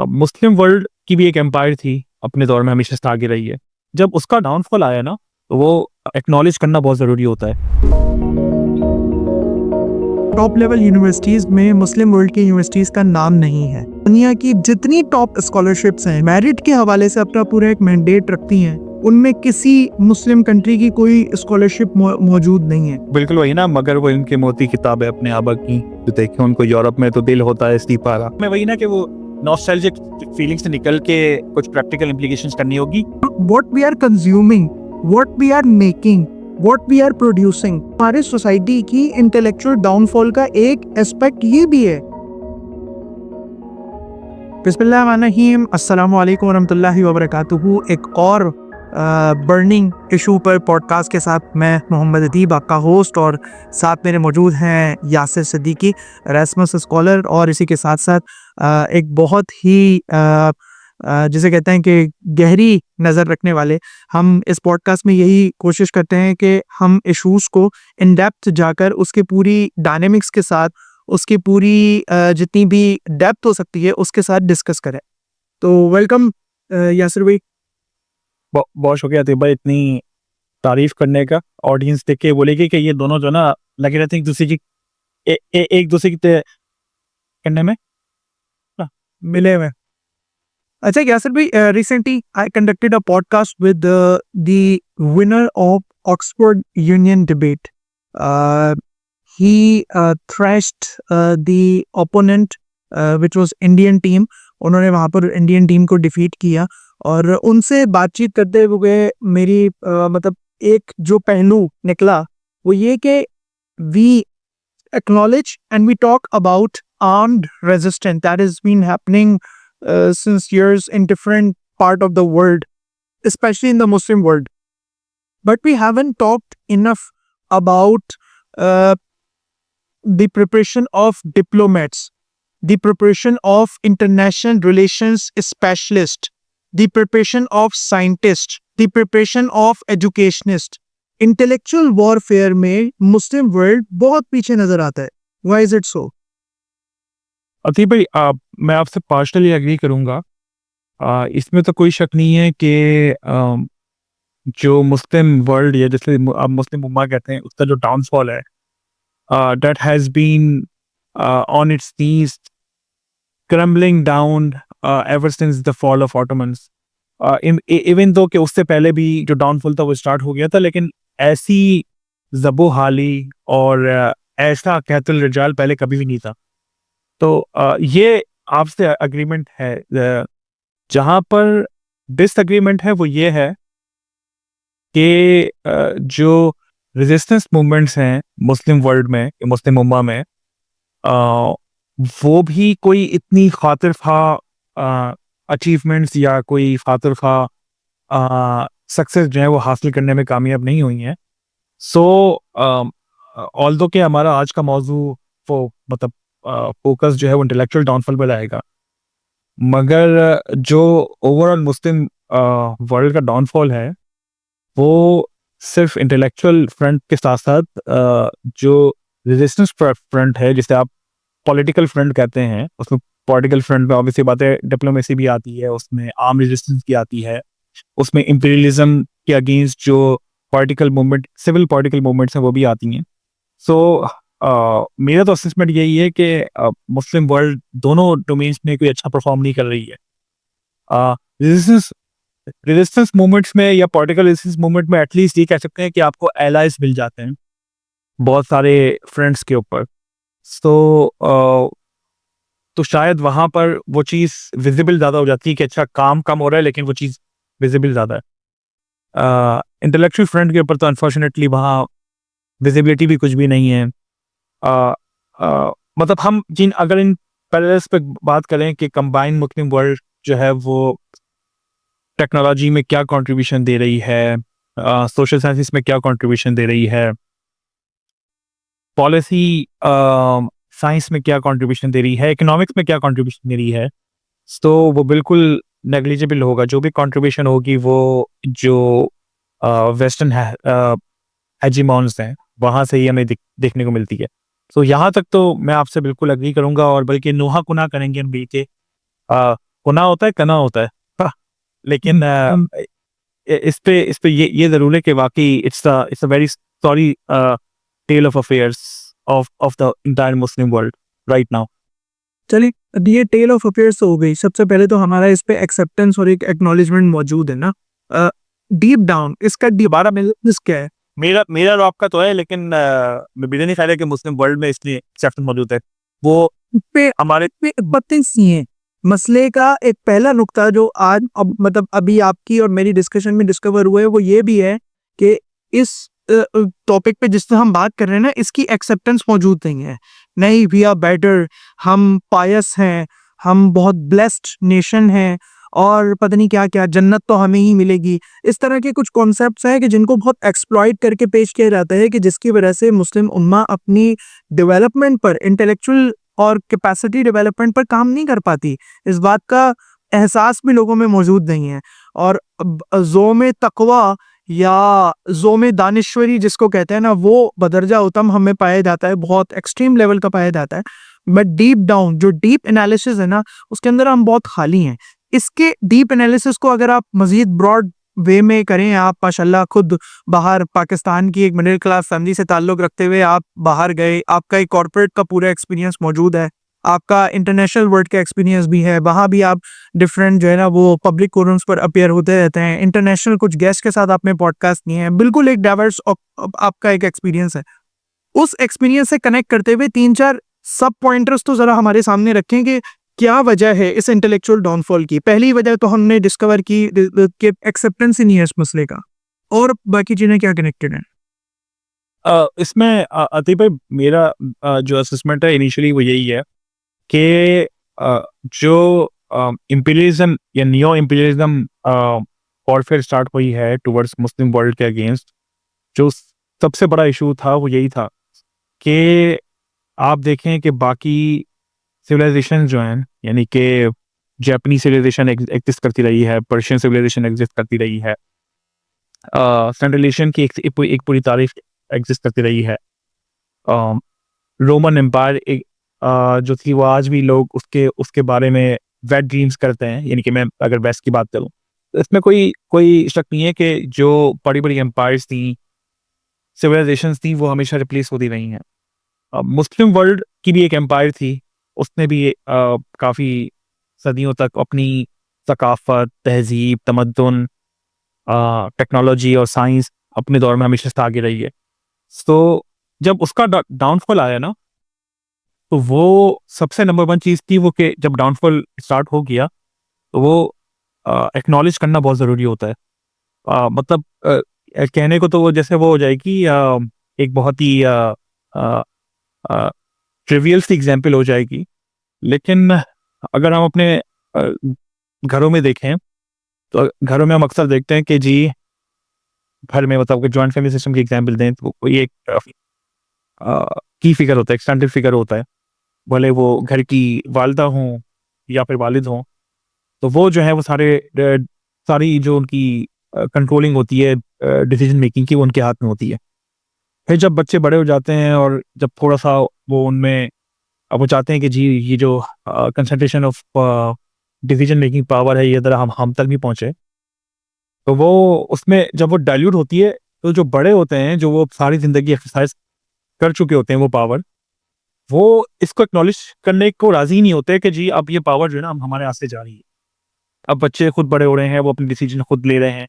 अब मुस्लिम वर्ल्ड की भी एक एम्पायर थी, अपने दौर में हमेशा से आगे रही है। जब उसका डाउनफॉल आया ना, तो वो एक्नॉलेज करना बहुत ज़रूरी होता है। टॉप लेवल यूनिवर्सिटीज में मुस्लिम वर्ल्ड की यूनिवर्सिटीज का नाम नहीं है। दुनिया की जितनी टॉप स्कॉलरशिप्स हैं मेरिट के हवाले से अपना पूरा एक मैंडेट रखती हैं, उनमें किसी मुस्लिम कंट्री की कोई स्कॉलरशिप मौजूद नहीं है। बिल्कुल वही ना, मगर वो इनकी मोती किताब है अपने आबा की, जो देखे उनको यूरोप में तो दिल होता है इस्तीफा। मैं वही ना कि वो नॉस्टैल्जिक फीलिंग से निकल के कुछ प्रैक्टिकल इम्प्लीकेशंस करनी होगी। What we are consuming, what we are making, what we are producing, हमारे सोसाइटी की इंटेलेक्चुअल डाउनफॉल का एक एस्पेक्ट ये भी है। बिस्मिल्लाहिर्रहमानिर्रहीम, अस्सलामु अलैकुम वरहमतुल्लाहि वबरकातुहू। एक और बर्निंग इशू पर पॉडकास्ट के साथ मैं मोहम्मद अदीब, आपका होस्ट, और साथ मेरे मौजूद हैं यासिर सिद्दीकी, एरास्मस स्कॉलर, और इसी के साथ साथ एक बहुत ही जिसे कहते हैं कि गहरी नज़र रखने वाले। हम इस पॉडकास्ट में यही कोशिश करते हैं कि हम इशूज़ को इन डेप्थ जाकर उसके पूरी डायनेमिक्स के साथ, उसकी पूरी जितनी भी डेप्थ हो सकती है उसके साथ डिस्कस करें। तो वेलकम यासिर भाई। बहुत शुक्रिया थे भाई इतनी तारीफ करने का। ऑडियंस देख के बोलेगी कि ये दोनों जो ना लगे रहते हैं एक दूसरे की एक दूसरे की करने में ना। मिले हुए। अच्छा यासिर भाई, recently I conducted a podcast with the winner of Oxford union debate. he thrashed the opponent which was Indian team. उन्होंने वहाँ पर इंडियन टीम को डिफीट किया, और उनसे बातचीत करते हुए मेरी मतलब एक जो पहलू निकला वो ये कि we acknowledge and we talk about armed resistance that has been happening since years in different part of the world, especially in the Muslim world. But we haven't talked enough about uh, the preparation of diplomats, the preparation of international relations specialists, the preparation of scientists, the preparation of educationists. Intellectual warfare में मुस्लिम world बहुत पीछे नजर आता है। Why is it so? अतीब भाई, मैं आपसे partially agree करूंगा। इसमें तो कोई शक नहीं है कि जो मुस्लिम वर्ल्ड या जैसे आप मुस्लिम उम्मा कहते हैं, उसका जो डाउनफॉल है, that has been on its knees, crumbling down ever since the fall of Ottomans. Even though कि उससे पहले भी जो डाउनफॉल था वो स्टार्ट हो गया था, लेकिन ऐसी जबो हाली और ऐसा कहतुल रिजाल पहले कभी भी नहीं था। तो ये आपसे अग्रीमेंट है। जहाँ पर डिसएग्रीमेंट है वो ये है कि जो रेजिस्टेंस मूवमेंट्स हैं मुस्लिम वर्ल्ड में, मुस्लिम उम्मा में, वो भी कोई इतनी खातिर खा अचीवमेंट्स या कोई खातिर खा सक्सेस जो है वो हासिल करने में कामयाब नहीं हुई हैं। सो ऑल्दो कि हमारा आज का मौजू वो मतलब फोकस जो है वो इंटेलेक्चुअल डाउनफॉल पर रहेगा, मगर जो ओवरऑल मुस्लिम वर्ल्ड का डाउनफॉल है वो सिर्फ इंटेलेक्चुअल फ्रंट के साथ साथ जो रेजिस्टेंस फ्रंट है, जिसे आप पॉलिटिकल फ्रंट कहते हैं, उसमें पॉलिटिकल फ्रंट में ऑब्वियसली बात है, डिप्लोमेसी भी आती है, उसमें आर्म रेजिस्टेंस भी आती है, उसमें इंपीरियलिज्म के अगेंस्ट जो political movement, civil political movements हैं वो भी आती हैं। सो मेरा तो असेसमेंट यही है कि मुस्लिम वर्ल्ड दोनों डोमेन्स में कोई अच्छा परफॉर्म नहीं कर रही है। रेजिस्टेंस रेजिस्टेंस मूवमेंट्स में या पॉलिटिकल रेजिस्टेंस मूवमेंट में एटलीस्ट ये कह सकते हैं कि आपको एलाइज मिल जाते हैं बहुत सारे फ्रेंड्स के ऊपर। तो शायद वहाँ पर वो चीज़ विजिबल ज़्यादा हो जाती है कि अच्छा काम कम हो रहा है लेकिन वो चीज़ विजिबल ज़्यादा है। इंटेलेक्चुअल फ्रंट के ऊपर तो अनफॉर्चुनेटली वहाँ विजिबिलिटी भी कुछ भी नहीं है। मतलब हम जिन अगर इन पैरेलल्स पे बात करें कि कंबाइंड मुस्लिम वर्ल्ड जो है वो टेक्नोलॉजी में क्या कंट्रीब्यूशन दे रही है, सोशल साइंसेस में क्या कंट्रीब्यूशन दे रही है, पॉलिसी साइंस में क्या कंट्रीब्यूशन दे रही है, इकोनॉमिक्स में क्या कंट्रीब्यूशन दे रही है, तो वो बिल्कुल नेग्लिजिबल होगा। जो भी कंट्रीब्यूशन होगी वो जो वेस्टर्न हेजीमॉन्स हैं वहाँ से ही हमें देखने को मिलती है। तो यहाँ तक तो मैं आपसे बिल्कुल अग्री करूंगा, और बल्कि नोहा कुना करेंगे हम भी कि कुना होता है, कना होता है। हाँ, लेकिन हम इस पे ये ज़रूर है कि वाक़ई it's a very sorry tale of affairs of the entire Muslim world right now. चलिए, अब ये टेल ऑफ अफेयर्स तो हो गई। सबसे पहले तो हमारा इस पे एक्सेप्टेंस और एक एक्नॉलेजमेंट मौजूद है ना। डीप डाउन इसका दोबारा डिफरेंस क्या है? मेरा और आपका तो है, लेकिन मुझे नहीं ख्याल है कि मुस्लिम वर्ल्ड में इसलिए एक्सेप्शन मौजूद है। वो पे हमारे पे बत्तीस ही हैं। मसले का एक पहला नुक्ता जो आज अब मतलब अभी आपकी और मेरी डिस्कशन में डिस्कवर हुआ है वो ये भी है कि इस टॉपिक पे जिससे हम बात कर रहे हैं ना इसकी एक्सेप्टेंस मौजूद नहीं है। नहीं, वी आर बेटर, हम पायस हैं, हम बहुत ब्लेस्ड नेशन हैं और पता नहीं क्या क्या, जन्नत तो हमें ही मिलेगी। इस तरह के कुछ कॉन्सेप्ट्स हैं कि जिनको बहुत एक्सप्लॉइट करके पेश किया जाता है कि जिसकी वजह से मुस्लिम उम्मा अपनी डेवलपमेंट पर, इंटेलेक्चुअल और कैपेसिटी डेवलपमेंट पर काम नहीं कर पाती। इस बात का एहसास भी लोगों में मौजूद नहीं है। और ज़ोम तकवा या ज़ोम दानिश्वरी जिसको कहते हैं ना, वो बदरजा उत्तम हमें पाया जाता है, बहुत एक्सट्रीम लेवल का पाया जाता है। बट डीप डाउन जो डीप एनालिसिस है ना, उसके अंदर हम बहुत खाली हैं। इसके डीप एनालिसिस को अगर आप मज़ीद ब्रॉड वे में करें, आप माशाल्लाह खुद बाहर पाकिस्तान की एक मिडिल क्लास फैमिली से ताल्लुक़ रखते हुए आप बाहर गए, आपका एक कॉर्पोरेट का पूरा एक्सपीरियंस मौजूद है, आपका इंटरनेशनल वर्ल्ड का एक्सपीरियंस भी है, वहाँ भी आप डिफरेंट जो है ना वो पब्लिक फोरम्स पर अपीयर होते रहते हैं, इंटरनेशनल कुछ गेस्ट के साथ आपने पॉडकास्ट किए हैं, बिल्कुल एक डाइवर्स आपका एक एक्सपीरियंस है। उस एक्सपीरियंस से कनेक्ट करते हुए 3-4 सब पॉइंटर्स तो ज़रा हमारे सामने रखें कि क्या वजह है इस इंटेलेक्चुअल डाउनफॉल की। पहली वजह तो हमने डिस्कवर की कि एक्सेप्टेंस ही नहीं है इस मसले का, और बाकी चीज़ें क्या कनेक्टेड हैं? इसमें अतीब भाई मेरा जो असेसमेंट है इनिशियली वो यही है कि जो इम्पीरियलिज्म या नियो इम्पीरियलिज्म वॉरफेयर स्टार्ट हुई है टुवर्ड्स मुस्लिम वर्ल्ड के अगेंस्ट, जो सबसे बड़ा इशू था वो यही था कि आप देखें कि बाकी सिविलाइजेशन जो हैं, यानी कि जापानी सिविलाइजेशन एग्जिस्ट करती रही है, पर्शियन सिविलाइजेशन एग्जिस्ट करती रही है, सेंट्रल एशियन की एक पूरी तारीख एग्जिस्ट करती रही है, रोमन एम्पायर एक जो थी वो आज भी लोग उसके उसके बारे में वेट ड्रीम्स करते हैं। यानी कि मैं अगर वेस्ट की बात करूं तो इसमें कोई कोई शक नहीं है कि जो बड़ी बड़ी एम्पायर्स थी, सिविलाइजेशंस थी, वो हमेशा रिप्लेस होती रही हैं। मुस्लिम वर्ल्ड की भी एक एम्पायर थी, उसने भी काफ़ी सदियों तक अपनी सकाफत, तहजीब, तमद्दुन, टेक्नोलॉजी और साइंस अपने दौर में हमेशा से आगे रही है। तो जब उसका डाउनफॉल आया ना, तो वो सबसे नंबर वन चीज़ थी वो कि जब डाउनफॉल स्टार्ट हो गया तो वो एक्नॉलेज करना बहुत ज़रूरी होता है। मतलब कहने को तो वो जैसे वो हो जाएगी एक बहुत ही ट्रिवियल सी एग्जाम्पल हो जाएगी, लेकिन अगर हम अपने घरों में देखें तो घरों में हम अक्सर देखते हैं कि जी घर में मतलब जॉइंट फैमिली सिस्टम की एग्जाम्पल दें तो कोई एक की फिगर होता है, एक्सटेंडेड फिगर होता है, भले वो घर की वालदा हों या फिर वालिद हों, तो वो जो है वो सारी जो उनकी कंट्रोलिंग होती है डिसीजन मेकिंग की, वो उनके हाथ में होती है। फिर जब बच्चे बड़े हो जाते हैं और जब थोड़ा सा वो उनमें अब वो चाहते हैं कि जी ये जो concentration of decision making power है ये ज़रा हम तक भी पहुँचे, तो वो उसमें जब वो डाइल्यूट होती है तो जो बड़े होते हैं, जो वो सारी ज़िंदगी एक्सरसाइज कर चुके होते हैं वो पावर, वो इसको एक्नॉलेज करने को राज़ी नहीं होते कि जी अब ये पावर जो है ना अब हमारे हाथ से जा रही है। अब बच्चे खुद बड़े हो रहे हैं, वो अपने डिसीजन खुद ले रहे हैं।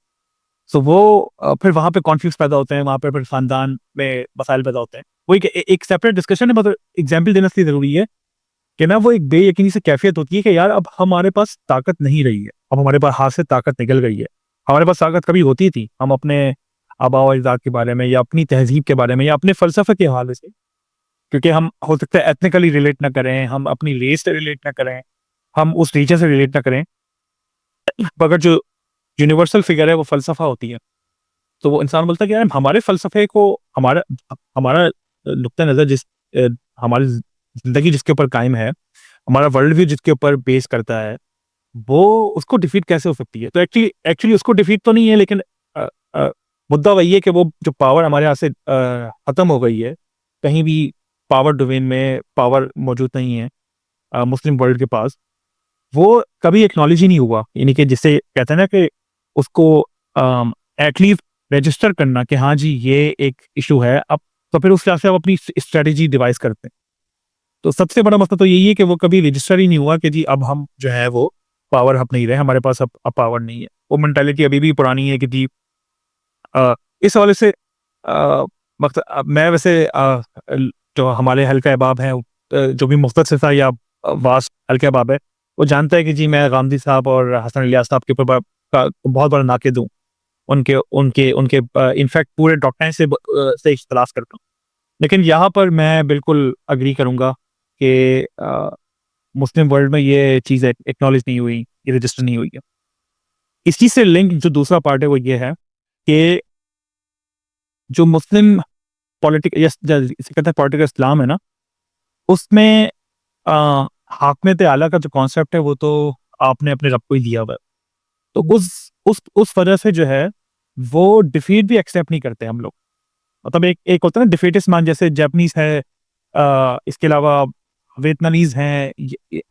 सो वो फिर वहाँ पे कॉन्फ्लिक्ट्स पैदा होते हैं, वहाँ पे फिर खानदान में मसाइल पैदा होते हैं। वो एक सेपरेट डिस्कशन है, मतलब एग्जाम्पल देना इसलिए ज़रूरी है कि ना वो एक बेयकीनी सी कैफियत होती है कि यार अब हमारे पास ताकत नहीं रही है, अब हमारे पास हाथ से ताकत निकल गई है। हमारे पास ताकत कभी होती थी, हम अपने आबा व अजदाद के बारे में या अपनी तहज़ीब के बारे में या अपने फ़लसफ़े के हवाले से, क्योंकि हम हो सकता है एथनिकली रिलेट ना करें, हम अपनी रेस से रिलेट ना करें, हम उस रीजन से रिलेट ना करें, मगर जो यूनिवर्सल फिगर है वो फ़लसफ़ा होती है। तो वो इंसान बोलता है कि यार हमारे फ़लसफ़े को हमारा हमारा नुक्ता नज़र हमारी ज़िंदगी जिसके ऊपर कायम है, हमारा वर्ल्ड व्यू जिसके ऊपर बेस करता है, वो उसको डिफीट कैसे हो सकती है? तो एक्चुअली उसको डिफीट तो नहीं है, लेकिन अ मुद्दा वही है कि वो जो पावर हमारे यहाँ से खत्म हो गई है, कहीं भी पावर डोमेन में पावर मौजूद नहीं है मुस्लिम वर्ल्ड के पास। वो कभी एक्नॉलेज ही नहीं हुआ, यानी कि जिसे कहते हैं ना कि उसको एटलीस्ट रजिस्टर करना कि हाँ जी ये एक इशू है। अब तो फिर उस हिसाब से आप अपनी स्ट्रेटेजी डिवाइस करते हैं। तो सबसे बड़ा मसला तो यही है कि वो कभी रजिस्टर ही नहीं हुआ कि जी अब हम जो है वो पावर अब नहीं रहे, हमारे पास अब पावर नहीं है। वो मेंटालिटी अभी भी पुरानी है कि जी इस हवाले से मैं वैसे जो हमारे हल्का अहबाब हैं, जो भी मुख्तसर या वास्ट हल्का अहबाब है, वो जानता है कि जी मैं गांधी साहब और हसन इलियास साहब के ऊपर बहुत बड़ा नाकिद हूँ। उनके उनके उनके इनफैक्ट पूरे डॉक्ट्रिन से इख्तिलाफ करता हूँ। लेकिन यहाँ पर मैं बिल्कुल एग्री करूँगा कि मुस्लिम वर्ल्ड में ये चीज़ एक्नॉलेज नहीं हुई, ये रजिस्टर नहीं हुई है। इसी से लिंक जो दूसरा पार्ट है वो ये है कि जो मुस्लिम इसे कहते हैं पॉलिटिकल इस्लाम है ना, उसमें हाकमियत आला का जो कॉन्सेप्ट है वो तो आपने अपने रब को ही दिया हुआ है। तो उस वजह से जो है वो डिफीट भी एक्सेप्ट नहीं करते हम लोग। मतलब एक एक होता है ना डिफीटिस्ट मान, जैसे जापानीज है, इसके अलावा वियतनामीज हैं,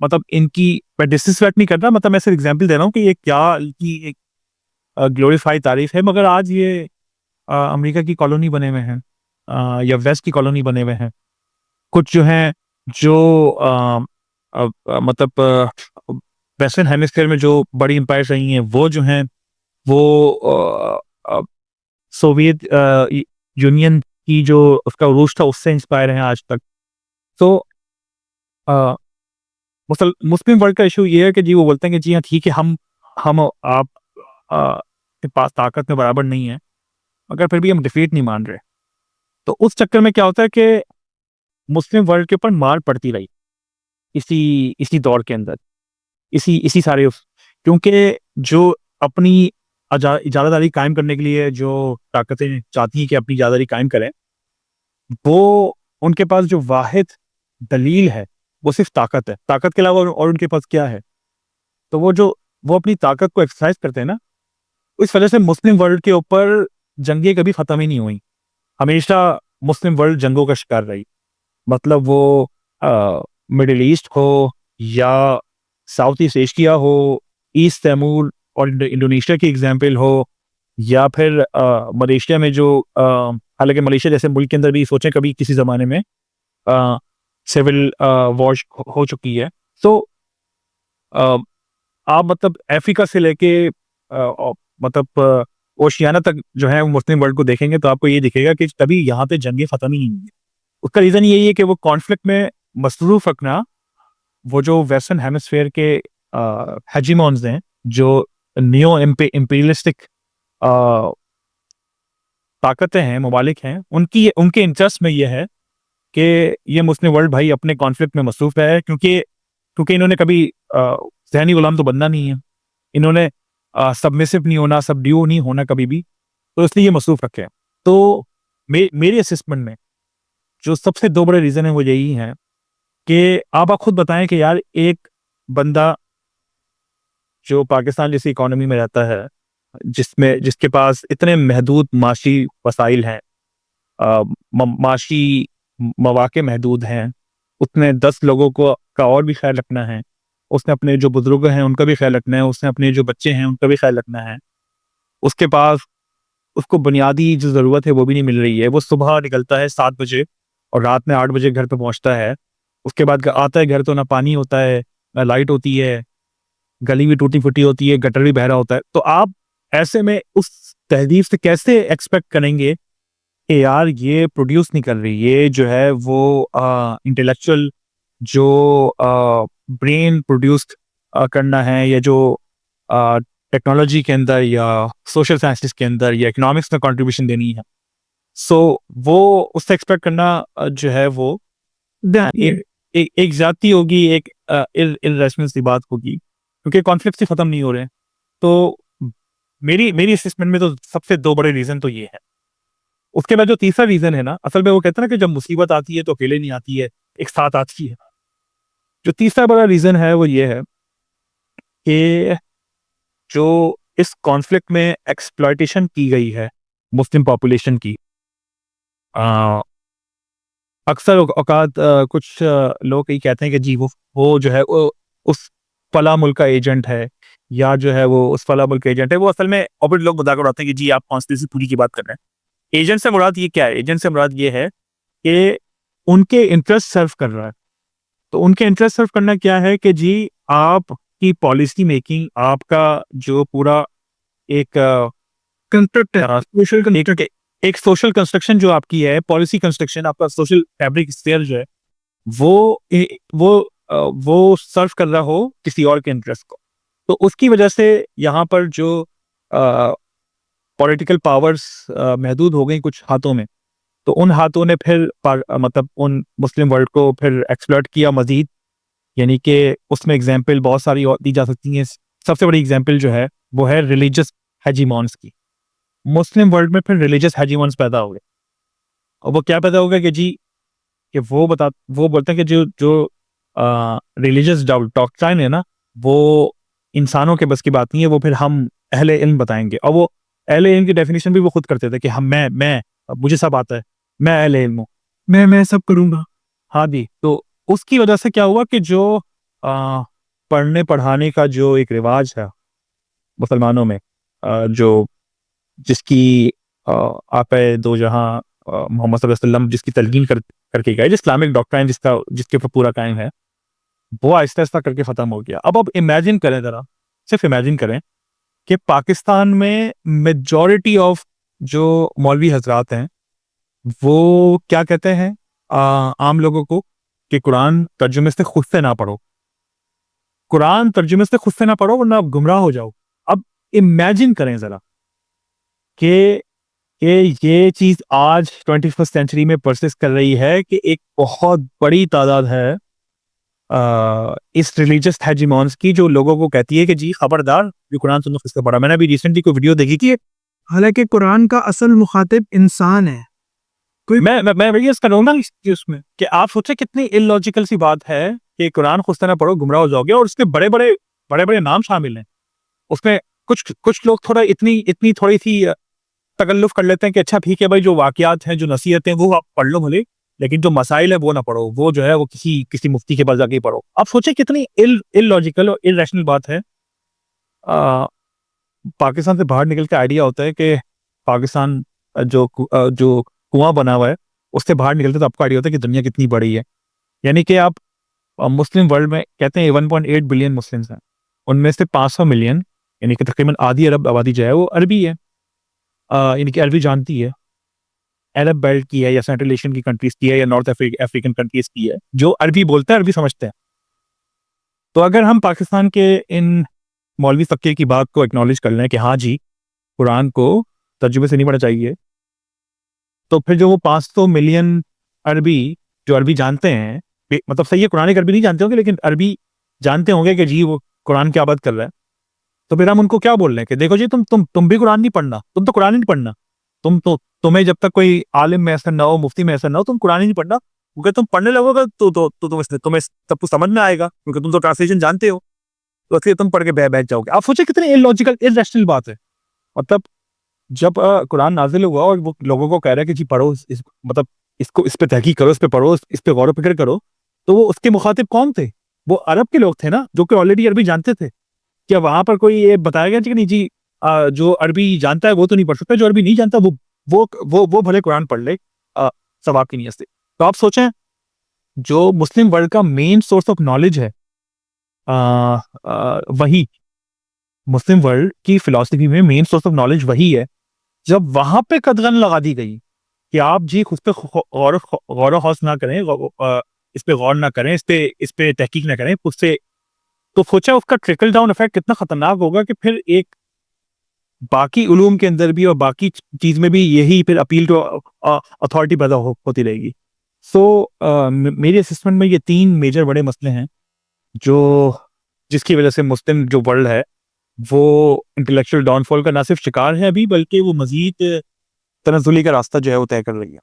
मतलब इनकी मैं डिसरिस्पेक्ट नहीं कर रहा, मतलब मैं सिर्फ एग्जांपल दे रहा हूँ कि ये क्या इनकी एक ग्लोरीफाइड तारीफ है, मगर आज ये अमेरिका की कॉलोनी बने हुए हैं, या वेस्ट की कॉलोनी बने हुए हैं। कुछ जो हैं जो मतलब वेस्टर्न हेमिस्फीयर में जो बड़ी एम्पायर रही हैं वो जो हैं वो सोवियत यूनियन की जो उसका उरूज था उससे इंस्पायर हैं आज तक। तो अ, मुस्लिम वर्ल्ड का इशू ये है कि जी वो बोलते हैं कि जी हाँ ठीक है, हम आप के पास ताकत में बराबर नहीं है, मगर फिर भी हम डिफीट नहीं मान रहे। तो उस चक्कर में क्या होता है कि मुस्लिम वर्ल्ड के ऊपर मार पड़ती रही इसी इसी दौर के अंदर, इसी इसी सारे क्योंकि जो अपनी इजारादारी कायम करने के लिए जो ताकतें चाहती हैं कि अपनी इजारादारी कायम करें, वो उनके पास जो वाहिद दलील है वो सिर्फ ताकत है। ताकत के अलावा और उनके पास क्या है? तो वो अपनी ताकत को एक्सरसाइज करते हैं ना, इस वजह से मुस्लिम वर्ल्ड के ऊपर जंगें कभी खत्म ही नहीं हुई। हमेशा मुस्लिम वर्ल्ड जंगों का शिकार रही। मतलब वो मिडिल ईस्ट हो या साउथ ईस्ट एशिया हो, ईस्ट तैमूर और इंडोनेशिया की एग्जाम्पल हो, या फिर मलेशिया में जो हालांकि मलेशिया जैसे मुल्क के अंदर भी सोचें कभी किसी जमाने में सिविल वॉर हो चुकी है। तो अ, आप मतलब अफ्रीका से लेके मतलब ओशियाना तक जो है मुस्लिम वर्ल्ड को देखेंगे तो आपको ये दिखेगा कि कभी यहाँ पे जंगें खत्म ही नहीं हुई। उसका रीजन यही है कि वो कॉन्फ्लिक्ट में मसरूफ रखना, वो जो वेस्टर्न हेमिस्फेयर के हेजिमॉन्स हैं, जो नियो इम्पीरियलिस्टिक ताकतें हैं, ममालिक हैं, उनकी उनके इंटरेस्ट में ये है कि ये मुस्लिम वर्ल्ड भाई अपने कॉन्फ्लिक्ट में मसरूफ है, क्योंकि क्योंकि इन्होंने कभी जहनी गुलाम तो बनना नहीं है, इन्होंने सबमिसिव नहीं होना, सबड्यू नहीं होना कभी भी, तो इसलिए ये मसरूफ रखे हैं। तो मेरी असेसमेंट में जो सबसे दो बड़े रीजन है वो यही है कि आप खुद बताएं कि यार एक बंदा जो पाकिस्तान जैसी इकोनॉमी में रहता है, जिसके पास इतने महदूद माशी वसाइल हैं, माशी मौाक़े महदूद हैं, उसने 10 लोगों को का और भी ख्याल रखना है, उसने अपने जो बुजुर्ग हैं उनका भी ख्याल रखना है, उसने अपने जो बच्चे हैं उनका भी ख्याल रखना है, उसके पास उसको बुनियादी जो ज़रूरत है वो भी नहीं मिल रही है। वो सुबह निकलता है 7 बजे और रात में 8 बजे घर पे पहुंचता है। उसके बाद आता है घर तो ना पानी होता है, ना लाइट होती है, गली भी टूटी-फूटी होती है, गटर भी बह रहा होता है। तो आप ऐसे में उस तहज़ीब से कैसे एक्सपेक्ट करेंगे कि यार ये प्रोड्यूस नहीं कर रही, ये जो है वो इंटेलेक्चुअल जो ब्रेन प्रोड्यूस करना है, या जो टेक्नोलॉजी के अंदर या सोशल साइंसेस के अंदर या इकोनॉमिक्स में कंट्रीब्यूशन देनी है। सो वो उससे एक्सपेक्ट करना जो है वो एक जाती होगी, एक इर्रेशनल सी बात होगी, क्योंकि कॉन्फ्लिक्ट ही खत्म नहीं हो रहे हैं। तो मेरी मेरी असेसमेंट में तो सबसे दो बड़े रीजन तो ये है। उसके बाद जो तीसरा रीजन है ना, असल में वो कहते हैं ना कि जब मुसीबत आती है तो अकेले नहीं आती है, एक साथ आती है। जो तीसरा बड़ा रीजन है वो ये है कि जो इस कॉन्फ्लिक्ट में एक्सप्लॉयटेशन की गई है मुस्लिम पॉपुलेशन की, अ, अक्सर औकात कुछ लोग ये कहते हैं कि जी वो जो है वो उस फला मुल्क का एजेंट है या जो है वो उस फला मुल्क का एजेंट है, वो असल में और लोग बता कर उड़ाते हैं कि जी आप कॉन्स्टिट्यूंसी पूरी की बात कर रहे हैं। एजेंट से मुराद ये क्या है? एजेंट से मुराद ये है कि उनके इंटरेस्ट सर्व कर रहा है। तो उनके इंटरेस्ट सर्व करना क्या है कि जी आपकी पॉलिसी मेकिंग, आपका जो पूरा एक कंस्ट्रक्ट है, सोशल एक सोशल कंस्ट्रक्शन जो आपकी है, पॉलिसी कंस्ट्रक्शन, आपका सोशल फैब्रिक स्फीयर जो है, वो वो सर्व कर रहा हो किसी और के इंटरेस्ट को। तो उसकी वजह से यहाँ पर जो पॉलिटिकल पावर्स महदूद हो गई कुछ हाथों में, तो उन हाथों ने फिर मतलब उन मुस्लिम वर्ल्ड को फिर एक्सप्लॉइट किया मजीद। यानी कि उसमें एग्जाम्पल बहुत सारी और दी जा सकती हैं। सबसे बड़ी एग्जाम्पल जो है वो है रिलीजियस हेजीमॉन्स की। मुस्लिम वर्ल्ड में फिर रिलीजियस हेजीमॉन्स पैदा हो गए, और वो क्या पैदा हो गया कि जी कि वो बोलते हैं कि जो जो रिलीजियस डॉक्ट्राइन है ना, वो इंसानों के बस की बात नहीं है, वो फिर हम अहले इल्म बताएंगे। और वो अहले इल्म की डेफिनेशन भी वो खुद करते थे कि हम मैं मुझे सब आता है, मैं अहले इल्म हूँ, मैं सब करूंगा। हाँ जी। तो उसकी वजह से क्या हुआ कि जो पढ़ने पढ़ाने का जो एक रिवाज है मुसलमानों में, जो जिसकी आप दो जहाँ मोहम्मद सल्लल्लाहु अलैहि वसल्लम जिसकी तलकीन करके गए, इस्लामिक डॉक्ट्राइन जिसके ऊपर पूरा कायम है, वो आहिस्ता आहिस्ता करके खत्म हो गया। अब इमेजिन करें जरा, सिर्फ इमेजिन करें कि पाकिस्तान में मेजॉरिटी ऑफ जो मौलवी हजरात हैं वो क्या कहते हैं आम लोगों को कि कुरान तर्जुमे से खुद से ना पढ़ो, कुरान तर्जुमे से खुद से ना पढ़ो वरना आप गुमराह हो जाओ। अब इमेजिन करें जरा कि ये चीज आज 21st सेंचुरी में परसिस्ट कर रही है कि एक बहुत बड़ी तादाद है इस रिलीजियस हेजीमॉन्स की जो लोगों को कहती है कि जी खबरदार जो कुरान सुनो किससे पढ़ा। मैंने अभी रिसेंटली कोई वीडियो देखी कि हालांकि कुरान का असल मुखातिब इंसान है। मैं रियस कर रहा हूँ ना उसमें कि आप सोचे कितनी इलॉजिकल सी बात है कि कुरान खुद से ना पढ़ो गुमराह हो जाओगे, और उसके बड़े बड़े नाम शामिल हैं उसमें। कुछ लोग थोड़ा इतनी थोड़ी सी तकल्लुफ कर लेते हैं कि अच्छा ठीक है भाई, जो वाकयात हैं जो नसीहतें हैं वो आप पढ़ लो भले, लेकिन जो मसाइल है वो ना पढ़ो, वो जो है वो किसी मुफ्ती के पास जाके पढ़ो। आप सोचे कितनी इलॉजिकल और इरेशनल बात है। पाकिस्तान से बाहर निकल के आइडिया होता है कि पाकिस्तान जो कुआं बना हुआ है उससे बाहर निकलते तो आपको आइडिया होता है कि दुनिया कितनी बड़ी है। यानी कि आप मुस्लिम वर्ल्ड में कहते हैं 1.8 बिलियन मुस्लिम्स हैं, उनमें से 500 मिलियन यानी कि तकरीबन आधी अरब आबादी जो है वो अरबी है, यानी कि अरबी जानती है, अरब बेल्ट की है या सेंट्रल एशियन की कंट्रीज की है या नॉर्थ अफ्रीकन कंट्रीज की है, जो अरबी बोलते हैं, अरबी समझते हैं। तो अगर हम पाकिस्तान के इन मौलवी फक्के की बात को एक्नॉलेज कर लें कि हाँ जी कुरान को तर्जुमे से नहीं पढ़ना चाहिए, तो फिर जो वो 500 मिलियन अरबी जो अरबी जानते हैं, मतलब सही है कुरानिक अरबी नहीं जानते होंगे लेकिन अरबी जानते होंगे कि जी वो कुरान की बात कर रहा है, तो फिर हम उनको क्या बोल रहे हैं कि देखो जी तुम भी कुरान नहीं पढ़ना, तुम तो कुरान ही नहीं पढ़ना, तुम्हें जब तक कोई आलिम में ऐसा ना हो, मुफ्ती में ऐसा ना हो, तुम कुरान ही नहीं पढ़ना, क्योंकि तुम पढ़ने लगोगे तो तुम्हें सब कुछ समझ में आएगा क्योंकि तुम तो ट्रांसलेशन जानते हो, तो इसलिए तुम पढ़ के बैठ जाओगे। आप सोचे कितनी इलॉजिकल इररेशनल बात है। मतलब जब कुरान नाजिल हुआ और वो लोगों को कह रहा है कि जी पढ़ो मतलब इसको, इस पे तहकीक करो, इस पे पढ़ो, इस पे गौर फिक्र करो, तो वो उसके मुखातिब कौन थे? वो अरब के लोग थे ना, जो कि ऑलरेडी अरबी जानते थे। क्या वहां पर कोई ये बताया गया कि नहीं जी जो अरबी जानता है वो तो नहीं पढ़ सकता, जो अरबी नहीं जानता वो भले कुरान पढ़ ले सवाब की नीयत से। तो आप सोचें जो मुस्लिम वर्ल्ड का मेन सोर्स ऑफ नॉलेज है वही मुस्लिम वर्ल्ड की फिलॉसफी में मेन सोर्स ऑफ नॉलेज वही है, जब वहां पे कदगन लगा दी गई कि आप जी खुद पे गौर हौस ना करें, इस पे गौर ना करें, इस पे तहकीक ना करें उससे, तो सोचा उसका ट्रिकल डाउन इफेक्ट कितना खतरनाक होगा कि फिर एक बाकी उलूम के अंदर भी और बाकी चीज में भी यही फिर अपील टू अथॉरिटी पैदा होती रहेगी। सो मेरे असेसमेंट में ये 3 मेजर बड़े मसले हैं जो जिसकी वजह से मुस्लिम जो वर्ल्ड है वो इंटेलेक्चुअल डाउनफॉल का ना सिर्फ शिकार है अभी, बल्कि वो मजीद तनज़ुली का रास्ता जो है वो तय कर रही है।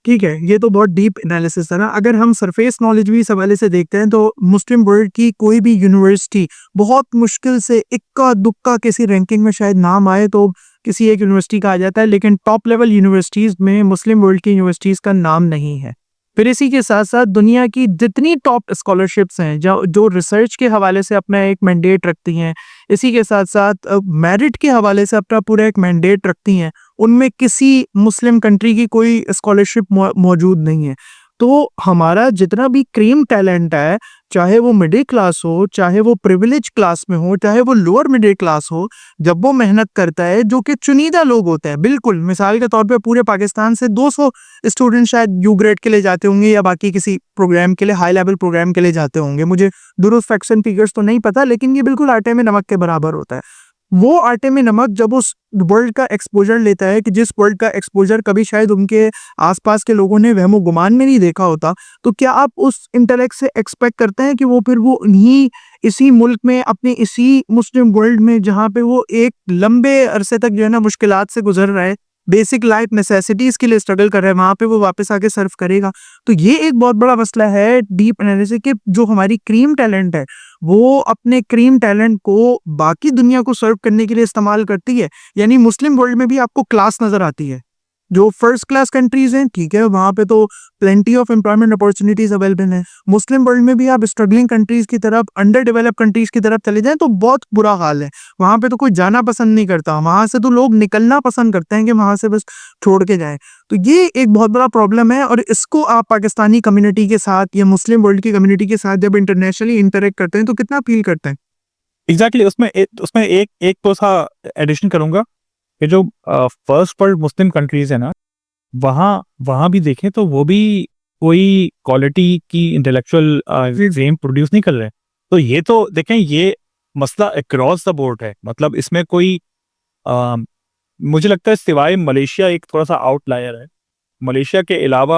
ठीक है, ये तो बहुत डीप एनालिसिस था ना। अगर हम सरफेस नॉलेज भी इस हवाले से देखते हैं तो मुस्लिम वर्ल्ड की कोई भी यूनिवर्सिटी बहुत मुश्किल से इक्का दुक्का किसी रैंकिंग में शायद नाम आए तो किसी एक यूनिवर्सिटी का आ जाता है, लेकिन टॉप लेवल यूनिवर्सिटीज़ में मुस्लिम वर्ल्ड की यूनिवर्सिटीज़ का नाम नहीं है। फिर इसी के साथ-साथ दुनिया की जितनी टॉप स्कॉलरशिप्स हैं, जो जो रिसर्च के हवाले से अपना एक मैंडेट रखती हैं, इसी के साथ-साथ मेरिट के हवाले से अपना पूरा एक मैंडेट रखती हैं, उनमें किसी मुस्लिम कंट्री की कोई स्कॉलरशिप मौजूद नहीं है। तो हमारा जितना भी क्रीम टैलेंट है, चाहे वो मिडिल क्लास हो, चाहे वो प्रिविलेज क्लास में हो, चाहे वो लोअर मिडिल क्लास हो, जब वो मेहनत करता है, जो कि चुनिंदा लोग होते हैं, बिल्कुल मिसाल के तौर पे पूरे पाकिस्तान से 200 स्टूडेंट शायद यू ग्रेड के लिए जाते होंगे या बाकी किसी प्रोग्राम के लिए, हाई लेवल प्रोग्राम के लिए जाते होंगे। मुझे दुरुस्त फैक्ट्स एंड फिगर्स तो नहीं पता, लेकिन ये बिल्कुल आटे में नमक के बराबर होता है। वो आटे में नमक जब उस वर्ल्ड का एक्सपोज़र लेता है कि जिस वर्ल्ड का एक्सपोज़र कभी शायद उनके आस-पास के लोगों ने वहमो-गुमान में नहीं देखा होता, तो क्या आप उस इंटेलेक्ट से एक्सपेक्ट करते हैं कि वो फिर वो इन्हीं इसी मुल्क में, अपने इसी मुस्लिम वर्ल्ड में, जहाँ पे वो एक लंबे अरसे तक जो है ना मुश्किलात से गुज़र रहा है, बेसिक लाइफ नेसेसिटीज़ के लिए स्ट्रगल कर रहा है, वहाँ पे वो वापस आके सर्व करेगा? तो ये एक बहुत बड़ा मसला है डीप एनालिसिस कि जो हमारी क्रीम टैलेंट है, वो अपने क्रीम टैलेंट को बाकी दुनिया को सर्व करने के लिए इस्तेमाल करती है। यानी मुस्लिम वर्ल्ड में भी आपको क्लास नज़र आती है। जो फर्स्ट क्लास कंट्रीज़ हैं, ठीक है, वहाँ पे तो plenty of employment opportunities available हैं। मुस्लिम वर्ल्ड में भी आप स्ट्रगलिंग कंट्रीज़ की तरफ, अंडर डेवलप्ड कंट्रीज़ की तरफ चले जाएँ तो बहुत बुरा हाल है। वहाँ पे तो कोई जाना पसंद नहीं करता, वहाँ से तो लोग निकलना पसंद करते हैं कि वहाँ से बस छोड़ के जाएँ। तो ये एक बहुत बड़ा प्रॉब्लम है और इसको आप पाकिस्तानी कम्युनिटी के साथ या मुस्लिम वर्ल्ड की कम्युनिटी के साथ जब इंटरनेशनली इंटरैक्ट करते हैं तो कितना फ़ील करते हैं? एग्ज़ैक्टली उसमें एक तो सा एडिशन करूँगा कि जो फर्स्ट वर्ल्ड मुस्लिम कंट्रीज़ है ना, वहाँ वहाँ भी देखें तो वो भी कोई क्वालिटी की इंटेलेक्चुअल फ्रेम प्रोड्यूस नहीं कर रहे हैं। तो ये तो देखें, ये मसला अक्रॉस द बोर्ड है। मतलब इसमें कोई अ, मुझे लगता है सिवाय मलेशिया एक थोड़ा-सा आउटलायर है। मलेशिया के अलावा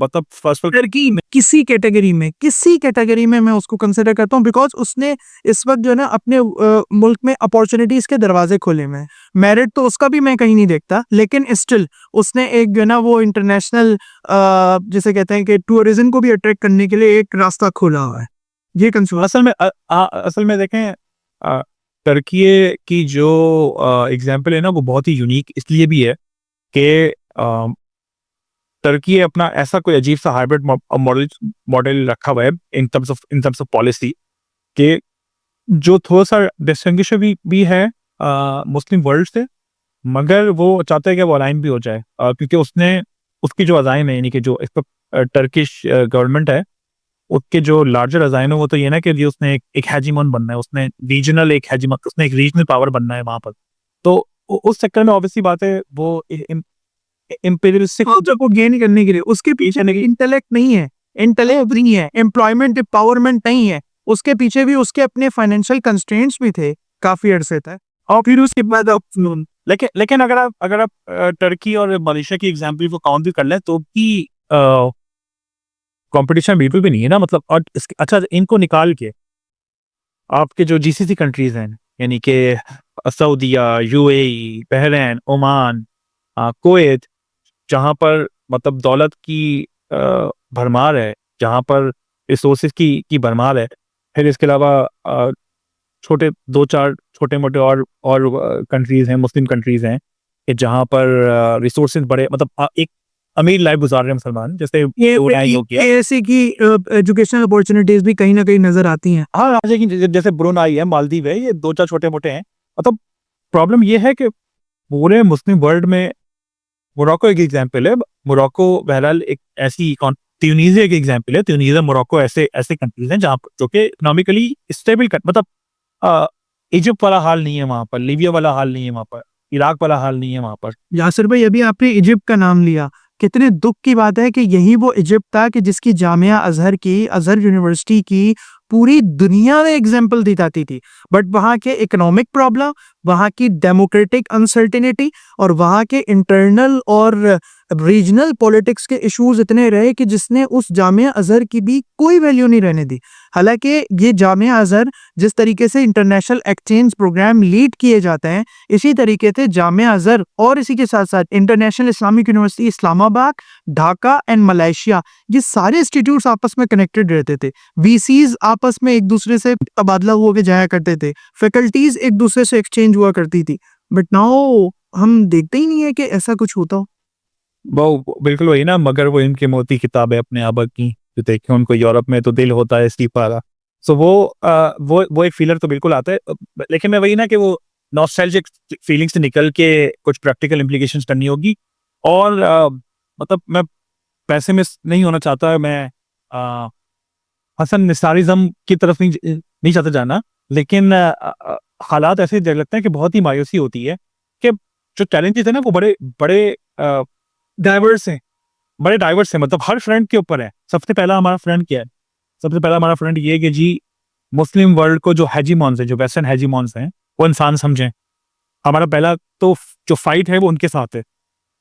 मतलब फर्स्ट वर्ल्ड टर्की में किसी कैटेगरी में मैं उसको कंसिडर करता हूँ बिकॉज़ उसने इस वक़्त जो है ना अपने मुल्क में अपॉर्च्युनिटीज़ के दरवाज़े खोले हुए हैं। मेरिट तो उसका भी मैं कहीं नहीं देखता, लेकिन स्टिल उसने एक जो है ना वो इंटरनेशनल जिसे कहते हैं कि टूरिज़्म को भी अट्रैक्ट करने के लिए एक रास्ता खोला हुआ है। ये कंसर्न असल में देखें, टर्की की जो एग्जांपल है ना, वो बहुत ही यूनिक इसलिए भी है कि टर्की अपना ऐसा कोई अजीब सा हाइब्रिड मॉडल मॉडल रखा हुआ है इन टर्म्स ऑफ पॉलिसी कि जो थोड़ा सा डिस्टिंग्विश भी है मुस्लिम वर्ल्ड से, मगर वो चाहता है कि वो अलाइन भी हो जाए, क्योंकि उसने उसकी जो अज़ाइम है, यानी कि जो इस पर टर्किश गवर्नमेंट है, उसके जो लार्जर अज़ाइम है वो तो ये ना कि ये उसने एक हेजीमोन बनना है, उसने रीजनल एक हेजीमोन, उसने एक रीजनल पावर बनना है वहाँ पर। तो उस चक्कर में ऑब्वियसली बात है वो इम्पीरियलिस्टिक कल्चर को गेन करने के लिए उसके पीछे नहीं इंटेलेक्ट नहीं है, इंटेलेक्ट नहीं है, एम्प्लॉयमेंट एम्पावरमेंट नहीं है। उसके पीछे भी उसके अपने फाइनेंशियल कंस्ट्रेंट्स भी थे काफ़ी अरसे तक और फिर उसके बाद लेकिन अगर आप टर्की और मलेशिया की एग्जाम्पल को काउंट भी कर लें तो भी कंपटीशन बिल्कुल भी नहीं है ना। मतलब और अच्छा, इनको निकाल के आपके जो जीसीसी कंट्रीज हैं, यानी कि सऊदीया, यूएई, बहरीन, ओमान, कुवैत, जहाँ पर मतलब दौलत की भरमार है, जहाँ पर रिसोर्सेज की भरमार है। फिर इसके अलावा छोटे 2-4 छोटे-मोटे और कंट्रीज़ हैं, मुस्लिम कंट्रीज़ हैं कि जहाँ पर रिसोर्सेज बड़े, मतलब एक अमीर लाइफ गुज़ार रहे हैं मुसलमान, जैसे ब्रुनेई हो गया। ऐसे की एजुकेशनल अपॉर्चुनिटीज़ भी कहीं न कहीं नज़र आती हैं। हाँ, जैसे ब्रुनेई है, मालदीव है, ये 2-4 छोटे-मोटे हैं। मतलब प्रॉब्लम ये है कि पूरे मुस्लिम वर्ल्ड में मोरक्को एक एग्जांपल है। मोरक्को बहरहाल एक ऐसी ट्यूनीशिया एक एग्जांपल है। ट्यूनीशिया, मोरक्को ऐसे ऐसे कंट्रीज़ हैं जहाँ पर जो कि इकोनॉमिकली स्टेबल मतलब अ, इजिप्ट वाला हाल नहीं है वहाँ पर, लीबिया वाला हाल नहीं है वहाँ पर, इराक वाला हाल नहीं है वहाँ पर। यासिर भाई, अभी आपने इजिप्ट का नाम लिया। कितने दुःख की बात है कि यही वो इजिप्ट था कि जिसकी जामिया अज़हर यूनिवर्सिटी की पूरी दुनिया में एग्ज़ाम्पल दी जाती थी। बट वहाँ के इकोनॉमिक प्रॉब्लम, वहाँ की डेमोक्रेटिक अनसर्टेनिटी और वहाँ के इंटरनल और रीजनल पॉलिटिक्स के इश्यूज़ इतने रहे कि जिसने उस जामिया अज़हर की भी कोई वैल्यू नहीं रहने दी। हालाँकि ये जामिया अज़हर जिस तरीके से इंटरनेशनल एक्सचेंज प्रोग्राम लीड किए जाते हैं, इसी तरीके से जामिया अज़हर और इसी के साथ-साथ international Islamic university Islamabad, Dhaka and Malaysia, ये सारे इंस्टीट्यूट्स आपस में कनेक्टेड रहते थे। वीसीज़ आपस में एक दूसरे से तबादला हुआ के जाया करते थे। फैकल्टीज़ एक दूसरे से एक्सचेंज हुआ करती थी। बट नाउ हम देखते ही नहीं है कि ऐसा कुछ होता हो। वो बिल्कुल वही ना, मगर वो इनके मोती किताब है अपने आबा की, जो देखे उनको यूरोप में तो दिल होता है स्टीप वाला। सो वो एक फीलर तो बिल्कुल आता है। लेकिन मैं वही ना कि वो नॉस्टैल्जिक फीलिंग से निकल के कुछ प्रैक्टिकल इम्प्लीकेशंस करनी होगी। और मतलब मैं पैसे में नहीं होना चाहता, मैं अ, हसन निसारिज्म की तरफ नहीं चाहता जाना। लेकिन हालात ऐसे लगते हैं कि बहुत ही मायूसी होती है कि जो चैलेंजेस है ना वो बड़े बड़े डाइवर्स हैं, बड़े डाइवर्स हैं। मतलब हर फ्रंट के ऊपर है। सबसे पहला हमारा फ्रंट क्या है? सबसे पहला हमारा फ्रंट ये है कि जी मुस्लिम वर्ल्ड को जो हेजीमॉन्स है, जो वेस्टर्न हेजीमॉन्स हैं, वो इंसान समझें। हमारा पहला तो जो फाइट है वो उनके साथ है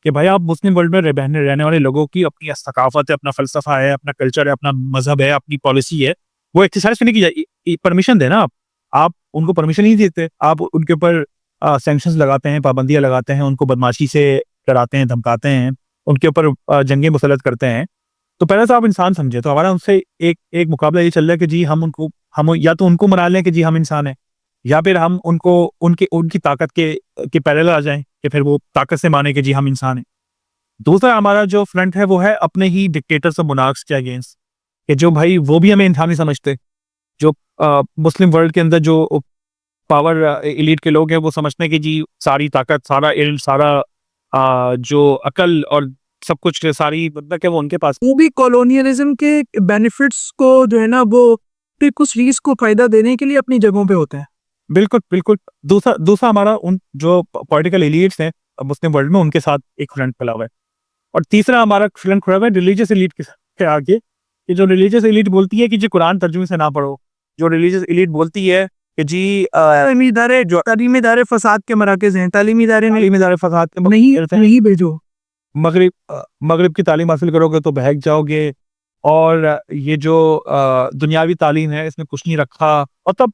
कि भाई आप मुस्लिम वर्ल्ड में रहने रहने वाले लोगों की अपनी सकाफत है, अपना फलसफा है, अपना कल्चर है, अपना मजहब है, अपनी पॉलिसी है, वो एक्सरसाइज करने की परमिशन देना। आप उनको परमिशन नहीं देते, आप उनके ऊपर सैंक्शंस लगाते हैं, पाबंदियां लगाते हैं, उनको बदमाशी से डराते हैं, धमकाते हैं, उनके ऊपर जंगे मुसलत करते हैं। तो पहले तो आप इंसान समझे। तो हमारा उनसे एक एक मुकाबला ये चल रहा है कि जी हम या तो उनको मना लें कि जी हम इंसान हैं, या फिर हम उनको उनकी उनकी ताकत के पैरेलल आ जाएं कि फिर वो ताकत से माने कि जी हम इंसान हैं। दूसरा हमारा जो फ्रंट है वो है अपने ही डिक्टेटर्स और मोनार्क्स के अगेंस्ट, कि जो भाई वो भी हमें इंसान नहीं समझते। जो मुस्लिम वर्ल्ड के अंदर जो पावर एलीट के लोग हैं वो समझते हैं कि जी सारी ताकत, सारा इल्म, सारा जो अकल और सब कुछ, सारी मतलब कि वो उनके पास। वो भी कॉलोनियलिज्म के बेनिफिट्स को जो है ना वो फिर कुछ रीस को फायदा देने के लिए अपनी जगहों पे होते हैं। बिल्कुल बिल्कुल। दूसरा दूसरा हमारा उन जो पॉलिटिकल एलिट्स हैं मुस्लिम वर्ल्ड में, उनके साथ एक फ्रंट फैला हुआ है। और तीसरा हमारा फ्रंट खड़ा हुआ है रिलीजियस एलीट के आगे, कि जो रिलीजियस एलीट बोलती है कि जी कुरान तर्जुमे से ना पढ़ो। जो रिलीजियस एलीट बोलती है कि जी तालीमी इदारे फसाद के मराकज हैं, तालीमी इदारे तालीमी इदारे फसाद के नहीं मकसद हैं। नहीं भेजो। मगरिब की तालीम हासिल करोगे तो बहक जाओगे। और ये जो दुनियावी तालीम है इसमें कुछ नहीं रखा। और तब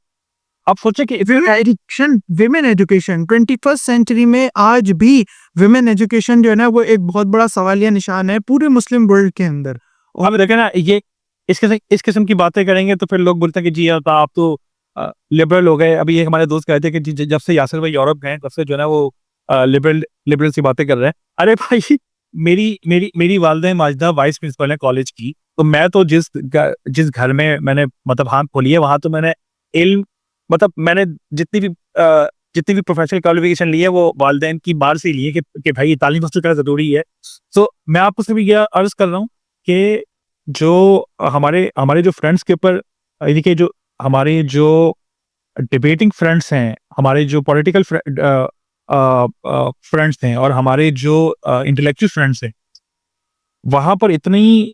आप सोचे कि विमेन एजुकेशन 21st सेंचुरी में आज भी विमेन एजुकेशन जो है ना वो एक बहुत बड़ा सवालिया निशान है पूरे मुस्लिम वर्ल्ड के अंदर। अब देखे ना, ये इस किस्म की बातें करेंगे तो फिर लोग बोलते हैं कि जी आप तो लिबरल हो गए। अभी ये हमारे दोस्त कहते हैं कि जब से यासिर भाई यूरोप गए तब से जो है ना वो लिबरल लिबरल सी बातें कर रहे हैं। अरे भाई, मेरी वालदा माजिदा वाइस प्रिंसिपल है कॉलेज की। तो मैं तो जिस घर में मैंने मतलब हाथ खोली है वहां तो मैंने इल्म, मतलब मैंने जितनी भी प्रोफेशनल क्वालिफिकेशन ली है वो वालदेन की बाहर से ही ली है कि भाई तालीम हासिल करना जरूरी है। सो मैं आपको सिर्फ यह अर्ज कर रहा हूँ कि जो हमारे हमारे जो फ्रेंड्स के ऊपर, यानी कि जो हमारे जो डिबेटिंग फ्रेंड्स हैं, हमारे जो पॉलिटिकल फ्रेंड्स हैं, और हमारे जो इंटेलेक्चुअल फ्रेंड्स हैं, वहां पर इतनी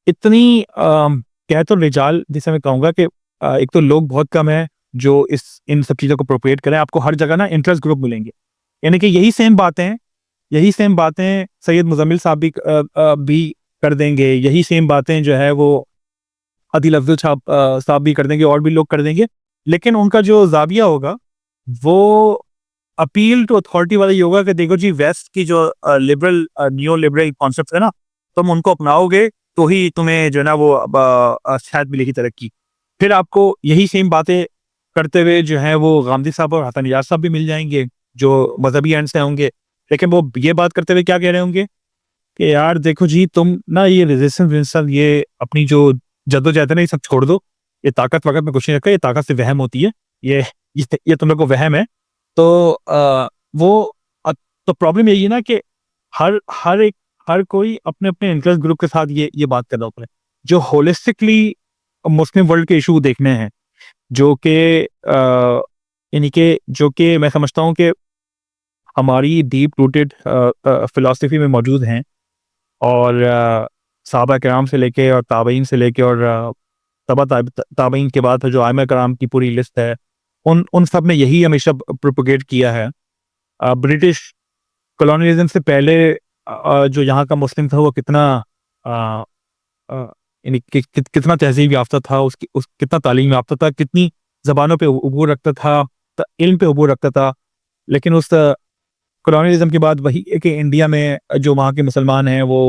इतनी कह तो रिजाल जिसे मैं कहूँगा कि एक तो लोग बहुत कम है जो इन सब चीज़ों को प्रोपेट करें। आपको हर जगह ना इंटरेस्ट ग्रुप मिलेंगे, यानी कि यही सेम बातें सैयद मुजम्मिल साहब भी कर देंगे। यही सेम बातें जो है वो आदिल अफजल साहब भी कर देंगे, और भी लोग कर देंगे। लेकिन उनका जो जाविया होगा वो अपील टू अथॉरिटी वाला ये होगा कि देखो जी वेस्ट की जो लिबरल न्यू लिबरल कॉन्सेप्ट है ना, तुम उनको अपनाओगे तो ही तुम्हें जो है ना वो शायद मिलेगी तरक्की। फिर आपको यही सेम बातें करते हुए जो है वो गांधी साहब और हसन निजात साहब भी मिल जाएंगे जो मजहबी एंड से होंगे। लेकिन वो ये बात करते हुए क्या कह रहे होंगे कि यार देखो जी तुम ना ये रेजिस्टेंस, ये अपनी जो जद्दोजहद है ना, ये सब छोड़ दो। ये ताकत वगत में कुछ नहीं रखा, ये ताकत से वहम होती है। ये ये तुम लोग को वहम है। तो वो तो प्रॉब्लम यही है ना कि हर हर एक हर कोई अपने अपने इंटरेस्ट ग्रुप के साथ ये बात कर रहा होता है। जो होलिस्टिकली मुस्लिम वर्ल्ड के इशू देखने हैं, जो कि यानी कि जो कि मैं समझता हूँ कि हमारी डीप रूटेड फिलॉसफी में मौजूद हैं। और सहाबा कराम से लेके और ताबईन से लेके और ताबईन के बाद जो आइमा कराम की पूरी लिस्ट है, उन उन सब ने यही हमेशा प्रोपोगेट किया है। ब्रिटिश कॉलोनियलिज्म से पहले जो यहाँ का मुस्लिम था वो कितना अ, यानी कितना तहजीब याफ्ता था, उस कितना तालीम याफ्ता था, कितनी जबानों पे उबूर रखता था, इल्म पे उबूर रखता था। लेकिन उस कॉलोनियलिज्म के बाद वही है कि इंडिया में जो वहाँ के मुसलमान हैं वो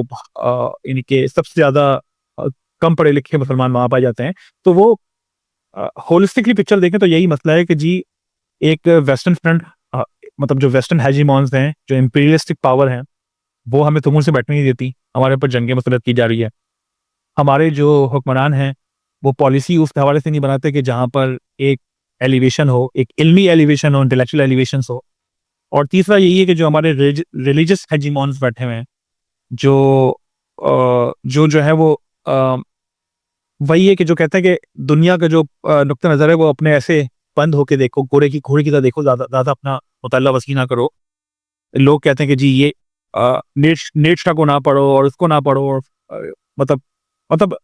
यानी कि सबसे ज़्यादा कम पढ़े लिखे मुसलमान वहाँ पाए जाते हैं। तो वो होलिस्टिकली पिक्चर देखें तो यही मसला है कि जी एक वेस्टर्न फ्रंट, मतलब जो वेस्टर्न हेजीमॉन्स हैं, जो इम्पीरियलिस्टिक पावर हैं, वो हमें तुमुल से बैठने नहीं देती, हमारे ऊपर जंगें मुसल्लत की जा रही है। हमारे जो हुक्मरान हैं वो पॉलिसी उस हवाले से नहीं बनाते कि जहाँ पर एक एलिवेशन हो, एक इल्मी एलिवेशन हो, इंटेलेक्चुअल एलिवेशन हो। और तीसरा यही है कि जो हमारे रिलीजियस हेजीमॉन्स बैठे हुए हैं, जो जो है वो वही है कि जो कहते हैं कि दुनिया का जो नुक्ता नज़र है वो अपने ऐसे बंद होके देखो, घोड़े की तरह देखो, ज़्यादा ज़्यादा अपना मुताल्ला वसी ना करो। लोग कहते हैं कि जी ये नेट्स को ना पढ़ो और उसको ना पढ़ो, और मतलब मतलब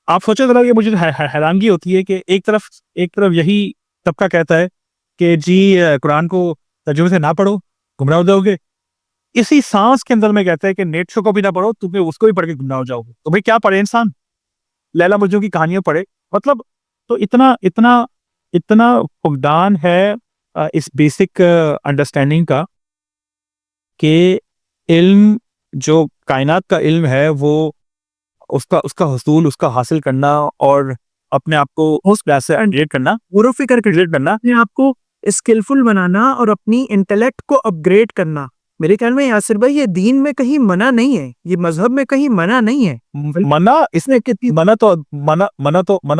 आप सोचे ज़रा, ये मुझे हैरानगी होती है कि एक तरफ यही तबका कहता है कि जी कुरान को तर्जुमे से ना पढ़ो, गुमराह हो जाओगे। इसी सांस के अंदर में कहता है कि नेट शो को भी ना पढ़ो, तुम्हें उसको भी पढ़ के गुमराह हो जाओगे। तो भाई क्या पढ़े इंसान? लैला मजनू की कहानियां पढ़े? मतलब तो इतना इतना इतना फुकदान है इस बेसिक अंडरस्टैंडिंग का कि इल्म, जो कायनात का इल्म है, वो उसका उसका हसूल, उसका हासिल करना और अपने आप को उस क्लास से अपग्रेड करना, पूरा फिक्र क्रिएट करना। अपने आप को स्किलफुल बनाना और अपनी इंटेलेक्ट को अपग्रेड करना। मेरे ख्याल में यासिर भाई ये दीन में कहीं मना नहीं है, ये मजहब में कहीं मना नहीं है। मना इसने कितनी मना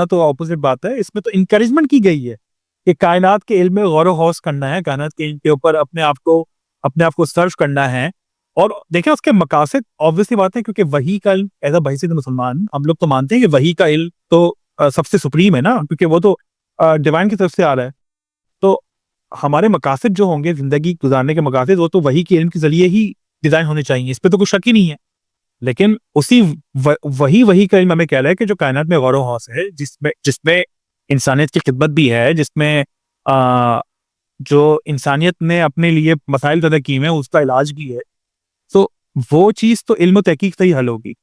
तो ऑपोजिट बात है। इसमें तो इंकरेजमेंट की गई है कि कायनात के इल्म में गौर हौस करना है, कायनात के इल्म के ऊपर अपने आप को सर्च करना है। और देखें उसके मकासद ऑब्वियसली बात है, क्योंकि वही का इल्म, एज अ बहीसियत मुसलमान हम लोग तो मानते हैं कि वही का इल्म तो सबसे सुप्रीम है ना, क्योंकि वो तो डिवाइन की तरफ से आ रहा है। तो हमारे मकासद जो होंगे जिंदगी गुजारने के मकासद, वो तो वही के इल्म के जरिए ही डिजाइन होने चाहिए, इस पे तो कोई शक ही नहीं है। लेकिन उसी वही का इल्म हमें कह रहा है कि जो कायनात में गौर हौस है, जिसमें जिसमें इंसानियत की खिदमत भी है, जिसमें जो इंसानियत ने अपने लिए मसाइल पैदा किए हैं उसका इलाज भी है। तो वो चीज़ तो इल्म तहकीक से ही हल होगी।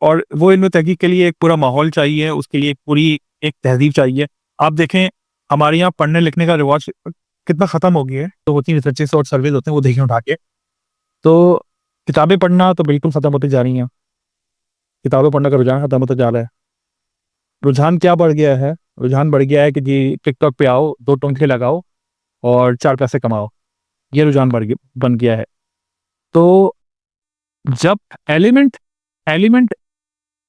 और वो इल्म तहकीक के लिए एक पूरा माहौल चाहिए, उसके लिए एक पूरी एक तहजीब चाहिए। आप देखें हमारे यहाँ पढ़ने लिखने का रिवाज कितना ख़त्म हो गया है। तो होती रिसर्चेस और सर्वेज होते हैं, वो देखें उठा के, तो किताबें पढ़ना तो बिल्कुल ख़त्म होती जा रही हैं। किताबें पढ़ने का रुझान खत्म होता जा रहा है। रुझान क्या बढ़ गया है? रुझान बढ़ गया है कि जी टिकटॉक पे आओ, 2 टोंके लगाओ और 4 पैसे कमाओ। ये रुझान बन गया है। तो जब एलिमेंट एलिमेंट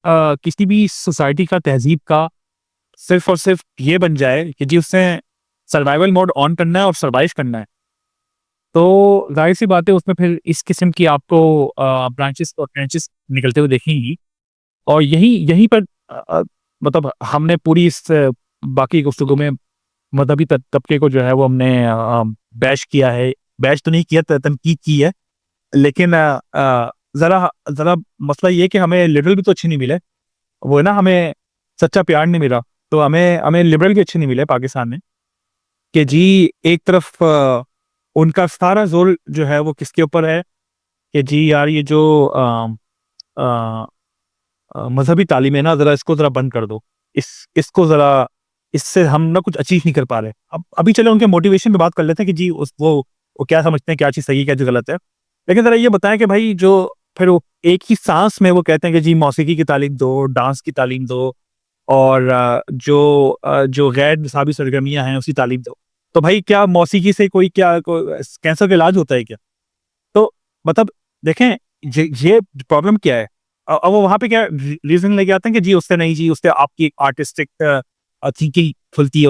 किसी भी सोसाइटी का, तहजीब का सिर्फ और सिर्फ ये बन जाए कि जी उसने सर्वाइवल मोड ऑन करना है और सर्वाइव करना है, तो जाहिर सी बात है उसमें फिर इस किस्म की आपको ब्रांचेस और ब्रांचेस निकलते हुए देखेंगी। और यही यहीं पर मतलब हमने पूरी इस बाकी गुफ्तगू में मजहबी तबके को जो है वो हमने बैश किया है। बैश तो नहीं किया, तनकीद की है। लेकिन जरा जरा मसला ये है कि हमें लिबरल भी तो अच्छे नहीं मिले। वो है ना, हमें सच्चा प्यार नहीं मिला। तो हमें हमें लिबरल भी अच्छे नहीं मिले पाकिस्तान में, कि जी एक तरफ उनका सारा जोर जो है वो किसके ऊपर है कि जी यार ये जो मजहबी तालीम है ना, जरा इसको जरा बंद कर दो, इसको जरा, इससे हम ना कुछ अचीव नहीं कर पा रहे। अब अभी चले उनके मोटिवेशन पे बात कर लेते हैं कि जी वो क्या समझते हैं, क्या चीज़ सही है, क्या चीज़ गलत है। लेकिन जरा ये बताएं कि भाई जो फिर वो एक ही सांस में वो कहते हैं कि जी मौसीकी की तालीम दो, डांस की तालीम दो, और जो गैर निसाबी सरगर्मियां हैं उसकी तालीम दो। तो भाई क्या मौसीकी से कैंसर का इलाज होता है क्या? तो मतलब देखें ये प्रॉब्लम क्या है। अब वो वहां पे क्या रीजन लेके आते हैं कि जी उससे नहीं, जी उससे आपकी आर्टिस्टिक थिंकिंग खुलती है।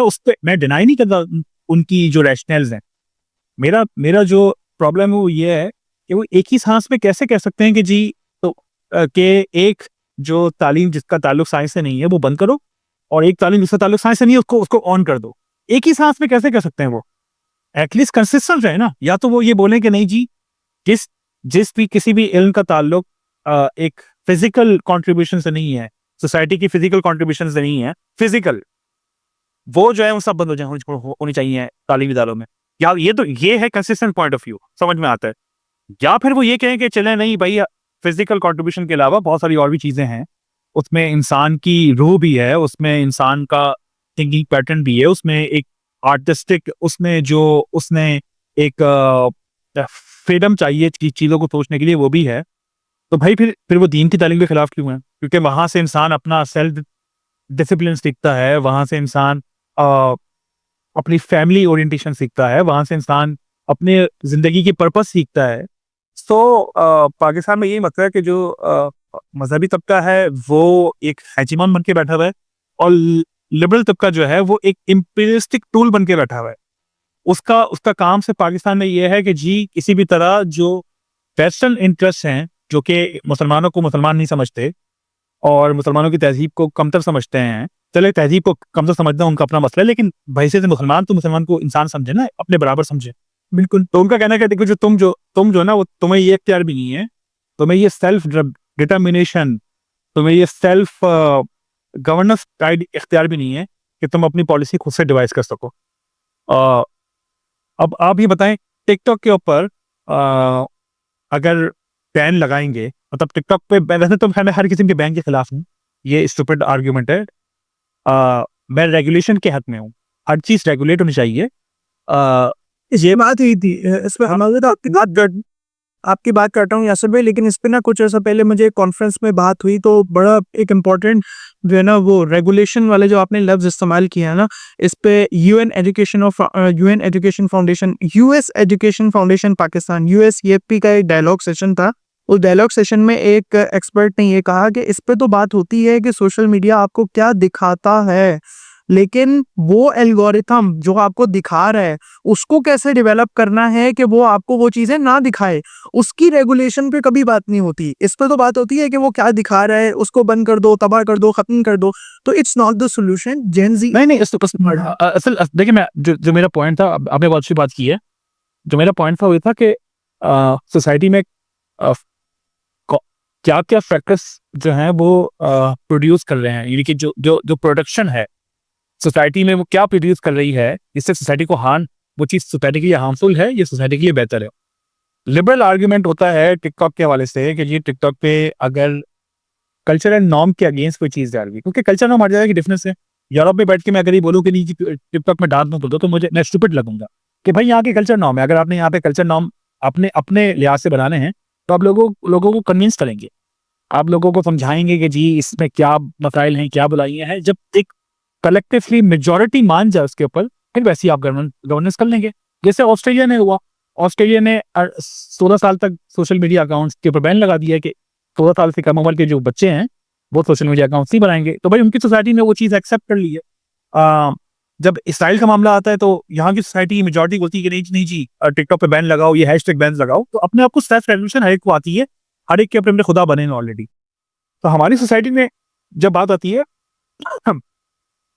उससे मैं डिनाई नहीं करता उनकी जो रैशनल्स हैं। मेरा मेरा जो प्रॉब्लम है वो ये है कि वो एक ही सांस में कैसे कह सकते हैं कि जी, तो कि एक जो तालीम जिसका ताल्लुक साइंस से नहीं है वो बंद करो, और एक तालीम जिसका ताल्लुक साइंस से नहीं है उसको उसको ऑन कर दो। एक ही सांस में कैसे कह सकते हैं वो? एटलीस्ट कंसिस्टेंट रहे ना। या तो वो ये बोलें कि नहीं जी, जिस जिस भी किसी भी इल्म का ताल्लुक एक फिजिकल कंट्रीब्यूशन से नहीं है, सोसाइटी की फिजिकल कंट्रीब्यूशन से नहीं है, फिजिकल, वो जो है वो सब बंद हो जाए, होनी चाहिए तालीमी इदारों में। या ये है कंसिस्टेंट पॉइंट ऑफ व्यू, समझ में आता है। या फिर वो ये कहें कि चले नहीं भाई, फिजिकल कंट्रीब्यूशन के अलावा बहुत सारी और भी चीजें हैं, उसमें इंसान की रूह भी है, उसमें इंसान का थिंकिंग पैटर्न भी है, उसमें एक आर्टिस्टिक, उसमें जो उसने एक फ्रीडम चाहिए चीजों को सोचने के लिए, वो भी है। तो भाई फिर वो दीन की तालीम के खिलाफ क्यों है? क्योंकि वहां से इंसान अपना सेल्फ डिसिप्लिन सीखता है, वहां से इंसान अ, अपनी फैमिली ओरिएंटेशन सीखता है, वहां से इंसान अपने जिंदगी की पर्पस सीखता है। पाकिस्तान में यही मसला है कि जो मजहबी तबका है वो एक हेजिमन बन के बैठा हुआ है, और लिबरल तबका जो है वो एक इम्पीरियलिस्टिक टूल बन के बैठा हुआ है। उसका उसका काम से पाकिस्तान में ये है कि जी किसी भी तरह जो वेस्टर्न इंटरेस्ट हैं, जो कि मुसलमानों को मुसलमान नहीं समझते और मुसलमानों की तहजीब को कमतर समझते हैं, चले तहजीब को कमतर समझना उनका अपना मसला है, लेकिन भैसे से मुसलमान तो मुसलमान को इंसान समझे ना, अपने बराबर समझे। बिल्कुल। तो उनका कहना है कि देखो जो तुम जो ना, वो तुम्हें ये इख्तियार भी नहीं है, तुम्हें ये सेल्फ डिटर्मिनेशन, तुम्हें ये सेल्फ गवर्नेंस का इख्तियार भी नहीं है कि तुम अपनी पॉलिसी खुद से डिवाइस कर सको। अ, अब आप ये बताएं, टिकटॉक के ऊपर अगर बैन लगाएंगे, मतलब टिकटॉक पे वैसे तो मैं हर किस्म के बैन के खिलाफ हूँ, ये स्टूपिड आर्ग्यूमेंट है। मैं रेगुलेशन के हक में हूँ, हर चीज रेगुलेट होनी चाहिए। ये बात हुई थी इस पे हाँ। हमारे तो आपकी बात करता हूँ यासर भाई, लेकिन इस पे ना कुछ ऐसा पहले मुझे कॉन्फ्रेंस में बात हुई तो बड़ा एक इम्पोर्टेंट जो है ना वो रेगुलेशन वाले जो आपने लफ्ज इस्तेमाल किया है ना, इस पे UN education foundation, US education foundation Pakistan, USAP का एक डायलॉग सेशन था। उस डायलॉग सेशन में एक एक्सपर्ट ने ये कहा कि इस पे तो बात होती है कि सोशल मीडिया आपको क्या दिखाता है, लेकिन वो एल्गोरिथम जो आपको दिखा रहा है उसको कैसे डेवलप करना है कि वो आपको वो चीजें ना दिखाए, उसकी रेगुलेशन पे कभी बात नहीं होती। इस पे तो बात होती है कि वो क्या दिखा रहा है उसको बंद कर दो, तबाह कर दो, खत्म कर दो। तो इट्स नॉट द सॉल्यूशन। जेन जी नहीं नहीं, असल देखिए, मैं जो मेरा पॉइंट था, आपने बहुत अच्छी बात की है। जो मेरा पॉइंट था वो ये था कि सोसाइटी में क्या क्या फैक्टर्स जो हैं वो प्रोड्यूस कर रहे हैं, यानी कि जो जो जो प्रोडक्शन है सोसाइटी में, वो क्या प्रोड्यूस कर रही है जिससे सोसाइटी को वो चीज़ सोसाइटी के लिए हार्मफुल है, ये सोसाइटी के लिए बेहतर है। लिबरल आर्ग्यूमेंट होता है टिकटॉक के हवाले से कि ये टिकटॉक पे अगर कल्चर एंड नॉर्म के अगेंस्ट कोई चीज़ डाल रही है, क्योंकि कल्चर नॉर्म हर जगह की डिफरेंस है। यूरोप में बैठ के मैं अगर ये बोलूँ कि नहीं टिकटॉक में डांस मत दो, तो मुझे मैं स्टूपिड लगूंगा कि भाई यहाँ के कल्चर नॉर्म है। अगर आपने यहाँ पे कल्चर नॉर्म अपने अपने लिहाज से बनाने हैं, तो आप लोगों को कन्विंस करेंगे, आप लोगों को समझाएंगे कि जी इसमें क्या मसाइल हैं, क्या बुराइयां हैं। जब एक कलेक्टिवली मेजॉरिटी मान जाए उसके ऊपर, फिर वैसे ही आप गवर्नेंस कर लेंगे। जैसे ऑस्ट्रेलिया ने हुआ, ऑस्ट्रेलिया ने 16 साल तक सोशल मीडिया अकाउंट्स के ऊपर बैन लगा दिया है कि 16 साल से कम उम्र के जो बच्चे हैं वो सोशल मीडिया अकाउंट्स नहीं बनाएंगे। तो भाई उनकी सोसाइटी ने वो चीज़ एक्सेप्ट कर ली है। जब इसराइल का मामला आता है तो यहाँ की सोसाइटी की मेजॉरिटी बोलती है कि नहीं जी, नहीं जी, टिकटॉक पे बैन लगाओ, ये हैशटैग बैन लगाओ। तो अपने आप को सेल्फ रेगुलेशन हर एक को आती है, हर एक के अपने अपने खुदा बने हैं ऑलरेडी। तो हमारी सोसाइटी में जब बात आती है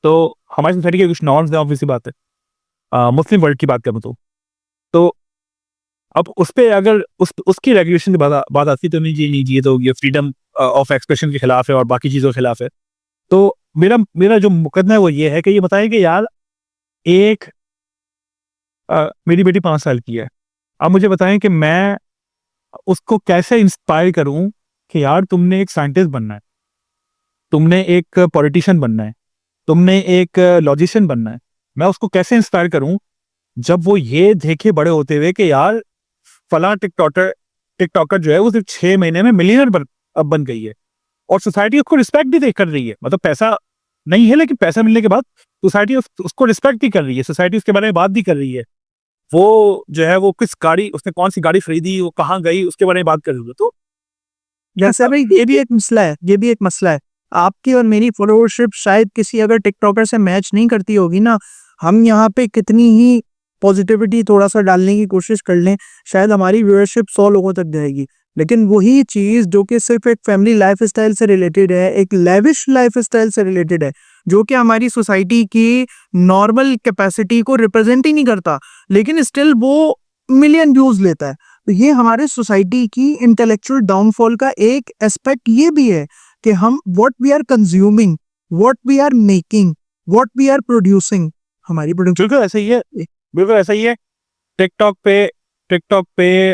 तो हमारी सोसाइटी के कुछ नॉर्म्स हैं, ऑब्वियसली बात है। मुस्लिम वर्ल्ड की बात करूँ तो अब उस पे अगर उसकी रेगुलेशन की बात आती है तो नहीं जी, ये तो ये फ्रीडम ऑफ एक्सप्रेशन के खिलाफ है और बाकी चीज़ों के खिलाफ है। तो मेरा मेरा जो मुकदमा है वो ये है कि ये बताएं कि यार एक मेरी बेटी 5 साल की है, आप मुझे बताएं कि मैं उसको कैसे इंस्पायर करूं कि यार तुमने एक साइंटिस्ट बनना है, तुमने एक पॉलिटिशियन बनना है, तुमने एक लॉजिशियन बनना है। मैं उसको कैसे इंस्पायर करूं जब वो ये देखे बड़े होते हुए कि यार फला टिकटॉकर जो है वो सिर्फ 6 महीने में मिलियनर बन गई है, और सोसाइटी उसको रिस्पेक्ट भी दे कर रही है। मतलब पैसा नहीं है, लेकिन पैसा मिलने के बाद सोसाइटी उसको रिस्पेक्ट भी कर रही है, सोसाइटी उसके बारे में बात भी कर रही है। वो जो है वो किस गाड़ी, उसने कौन सी गाड़ी खरीदी, वो कहाँ गई, उसके बारे में बात कर रही है। तो जैसे भाई ये भी एक मसला है, ये भी एक मसला है। आपकी और मेरी फॉलोअरशिप शायद किसी अगर टिकटॉकर से मैच नहीं करती होगी ना, हम यहाँ पे कितनी ही पॉजिटिविटी थोड़ा सा डालने की कोशिश कर लें, शायद हमारी व्यूअरशिप 100 लोगों तक जाएगी। लेकिन वही चीज़ जो कि सिर्फ एक फैमिली लाइफस्टाइल से रिलेटेड है, एक लेविश लाइफस्टाइल से रिलेटेड है, जो कि हमारी सोसाइटी की नॉर्मल कैपेसिटी को रिप्रेजेंट ही नहीं करता, लेकिन स्टिल वो मिलियन व्यूज लेता है। तो ये हमारे सोसाइटी की इंटेलेक्चुअल डाउनफॉल का एक एस्पेक्ट ये भी है कि हम what we are consuming, what we are making, what we are producing, हमारी प्रोडक्शन। बिल्कुल ऐसा ही है, बिल्कुल ऐसा ही है। टिकटॉक पे टिकटॉक पे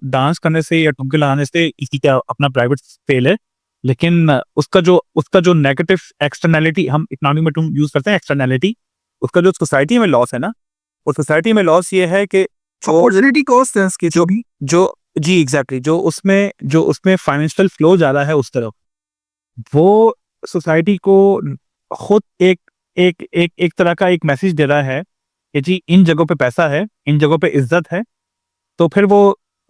डांस करने से या ठुमके लगाने से किसी का अपना प्राइवेट फेल है, लेकिन उसका जो नेगेटिव एक्सटर्नैलिटी, हम इकोनॉमी में टर्म यूज करते हैं एक्सटर्नैलिटी, उसका जो सोसाइटी में लॉस है ना, उस सोसाइटी में लॉस ये है कि अपॉर्चुनिटी कॉस्ट है इसकी जो जो जी एग्जैक्टली, जो उसमें फाइनेंशियल फ्लो ज्यादा है उस तरफ, वो सोसाइटी को खुद एक एक एक एक तरह का एक मैसेज दे रहा है कि जी इन जगहों पे पैसा है, इन जगहों पे इज्जत है। तो फिर वो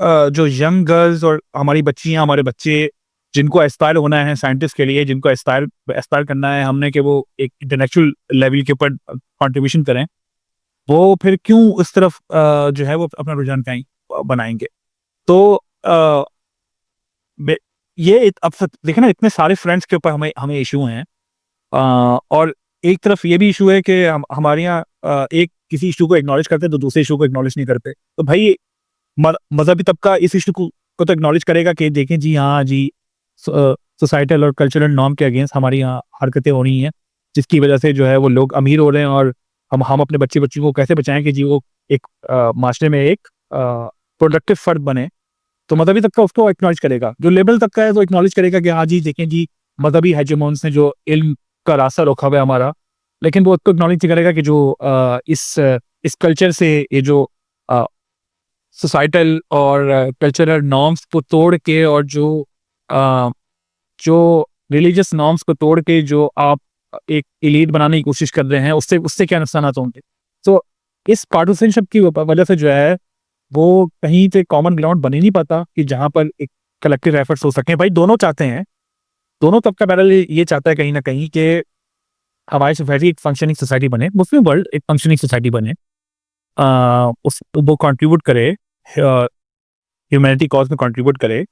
जो यंग गर्ल्स और हमारी बच्चियां, हमारे बच्चे जिनको एस्पायर होना है साइंटिस्ट के लिए, जिनको एस्पायर एस्पायर करना है हमने कि वो एक इंटलेक्चुअल लेवल के ऊपर कंट्रीब्यूशन करें, वो फिर क्यों इस तरफ जो है वो अपना रुझान कहीं बनाएंगे। तो अ, बे- अब देखे ना, इतने सारे फ्रेंड्स के ऊपर हमें हमें इशू हैं। और एक तरफ ये भी इशू है कि हमारे यहाँ एक किसी इशू को एक्नॉलेज करते हैं तो दूसरे इशू को एक्नॉलेज नहीं करते। तो भाई मजहबी तबका इस इशू को तो एक्नॉलेज करेगा कि देखें जी, हाँ जी, सोसाइटल और कल्चरल नॉर्म के अगेंस्ट हमारी यहाँ हरकतें हो रही हैं, जिसकी वजह से जो है वो लोग अमीर हो रहे हैं, और हम अपने बच्चे बच्चियों को कैसे बचाएं कि जी वो एक माशरे में एक प्रोडक्टिव फर्द बने। तो मजहबी तबका उसको एक्नॉलेज करेगा। जो लिबरल तबका है तो एक्नॉलेज करेगा कि हाँ जी, देखें जी, मजहबी हेजेमोन्स ने जो इल्म का रास्ता रोका हुआ है हमारा, लेकिन वो उसको एक्नॉलेज नहीं करेगा कि जो इस कल्चर से ये जो सोसाइटल और कल्चरल नॉर्म्स को तोड़ के, और अ, जो रिलीजियस नॉर्म्स को तोड़ के जो आप एक एलीट बनाने की कोशिश कर रहे हैं, उससे उससे क्या नुकसान होंगे। तो इस पार्टिसनशिप की वजह से जो है वो कहीं पे कॉमन ग्राउंड बन ही नहीं पाता कि जहां पर एक कलेक्टिव एफर्ट्स हो सके। भाई दोनों चाहते हैं, दोनों तबका पैरल ये चाहता है कहीं ना कहीं कि हमारी सोसाइटी एक फंक्शनिंग सोसाइटी बने, मुस्लिम वर्ल्ड एक फंक्शनिंग सोसाइटी बने, उस वो कंट्रीब्यूट करे, ह्यूमैनिटी कॉज में कंट्रीब्यूट करे,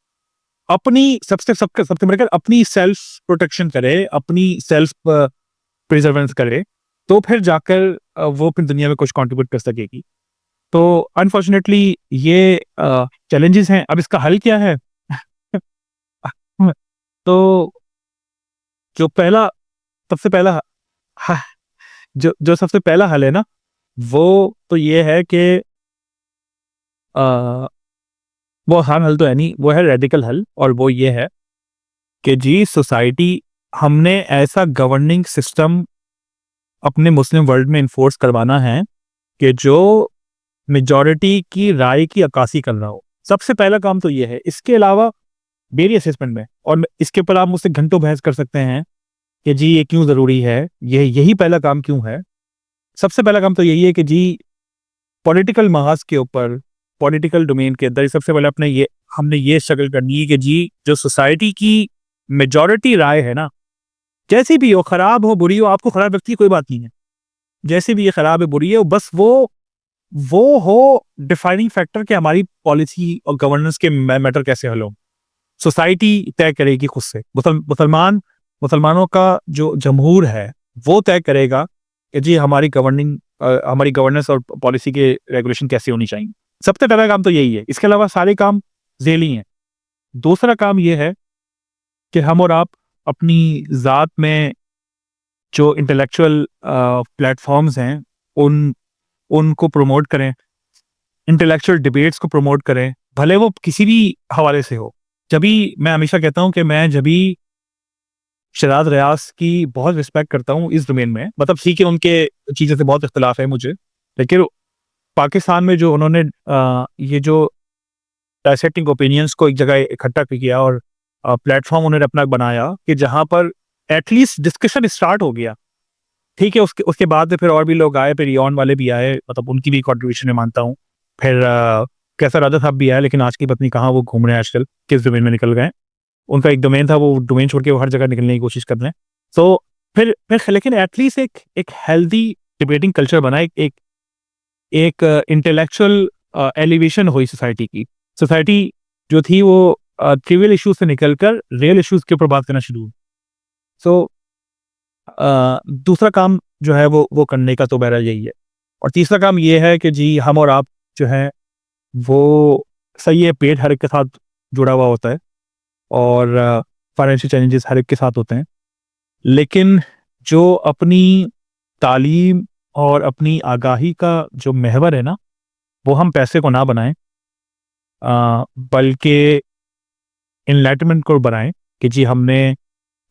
अपनी सबसे सबसे सबसे मिलकर अपनी सेल्फ प्रोटेक्शन करे, अपनी सेल्फ प्रिजर्वेंस करे, तो फिर जाकर वो फिर दुनिया में कुछ कंट्रीब्यूट कर सकेगी। तो अनफॉर्चुनेटली ये चैलेंजेस हैं। अब इसका हल क्या है? तो जो पहला सबसे पहला ह- जो जो सबसे पहला हल है ना, वो तो ये है कि अ, वो आसान हल तो है नहीं, वो है रेडिकल हल, और वो ये है कि जी सोसाइटी, हमने ऐसा गवर्निंग सिस्टम अपने मुस्लिम वर्ल्ड में इन्फोर्स करवाना है कि जो मेजॉरिटी की राय की अक्कासी कर रहा हो। सबसे पहला काम तो ये है। इसके अलावा मेरी असेसमेंट में, और इसके ऊपर आप मुझसे घंटों बहस कर सकते हैं कि जी ये क्यों जरूरी है, ये यही पहला काम क्यों है। सबसे पहला काम तो यही है कि जी पॉलिटिकल महाज के ऊपर, पॉलिटिकल डोमेन के अंदर सबसे पहले हमने ये स्ट्रगल करनी है कि जी जो सोसाइटी की मेजॉरिटी राय है ना, जैसी भी हो, खराब हो बुरी हो, आपको खराब लगती है कोई बात नहीं है, जैसी भी ये खराब है बुरी है, बस वो हो डिफाइनिंग फैक्टर कि हमारी पॉलिसी और गवर्नेंस के मैटर कैसे हल हो। सोसाइटी तय करेगी खुद से। मुसलमानों का जो जमहूर है वो तय करेगा कि जी हमारी गवर्नेंस और पॉलिसी के रेगुलेशन कैसे होनी चाहिए। सबसे पहला काम तो यही है। इसके अलावा सारे काम झेली हैं। दूसरा काम ये है कि हम और आप अपनी ज़ात में जो इंटेलेक्चुअल प्लेटफॉर्म्स हैं, उन उनको प्रमोट करें, इंटेलेक्चुअल डिबेट्स को प्रमोट करें, भले वो किसी भी हवाले से हो। जभी मैं हमेशा कहता हूँ कि मैं जभी शराद रियाज की बहुत रिस्पेक्ट करता हूँ इस डोमेन में, मतलब ठीक है उनके चीज़ों से बहुत इख्तलाफ है मुझे, लेकिन पाकिस्तान में जो उन्होंने ये जो डाइसेक्टिंग ओपिनियंस को एक जगह इकट्ठा किया, और प्लेटफॉर्म उन्होंने अपना बनाया कि जहां पर एटलीस्ट डिस्कशन स्टार्ट हो गया। ठीक है, उसके उसके बाद में फिर और भी लोग आए, फिर रियॉन वाले भी आए, मतलब उनकी भी कॉन्ट्रीब्यूशन मैं मानता हूँ। फिर कैसा राजा साहब भी आए, लेकिन आज की पत्नी कहाँ, वो घूम रहे हैं आजकल, किस डोमेन में निकल गए। उनका एक डोमेन था, वो डोमेन छोड़ के वो हर जगह निकलने की कोशिश कर रहे हैं। तो फिर लेकिन एटलीस्ट एक एक हेल्दी डिबेटिंग कल्चर बना, एक एक इंटेलेक्चुअल एलिवेशन हुई सोसाइटी की। सोसाइटी जो थी वो ट्रिवियल इश्यूज से निकलकर रियल इश्यूज के ऊपर बात करना शुरू हुई। सो दूसरा काम जो है वो करने का तो मेरा यही है। और तीसरा काम ये है कि जी हम और आप जो है वो सही है, पेट हर एक के साथ जुड़ा हुआ होता है, और फाइनेंशियल चैलेंजेस हर एक के साथ होते हैं, लेकिन जो अपनी तालीम और अपनी आगाही का जो महवर है ना, वो हम पैसे को ना बनाएं, बल्कि इनलाइटमेंट को बनाएं कि जी हमने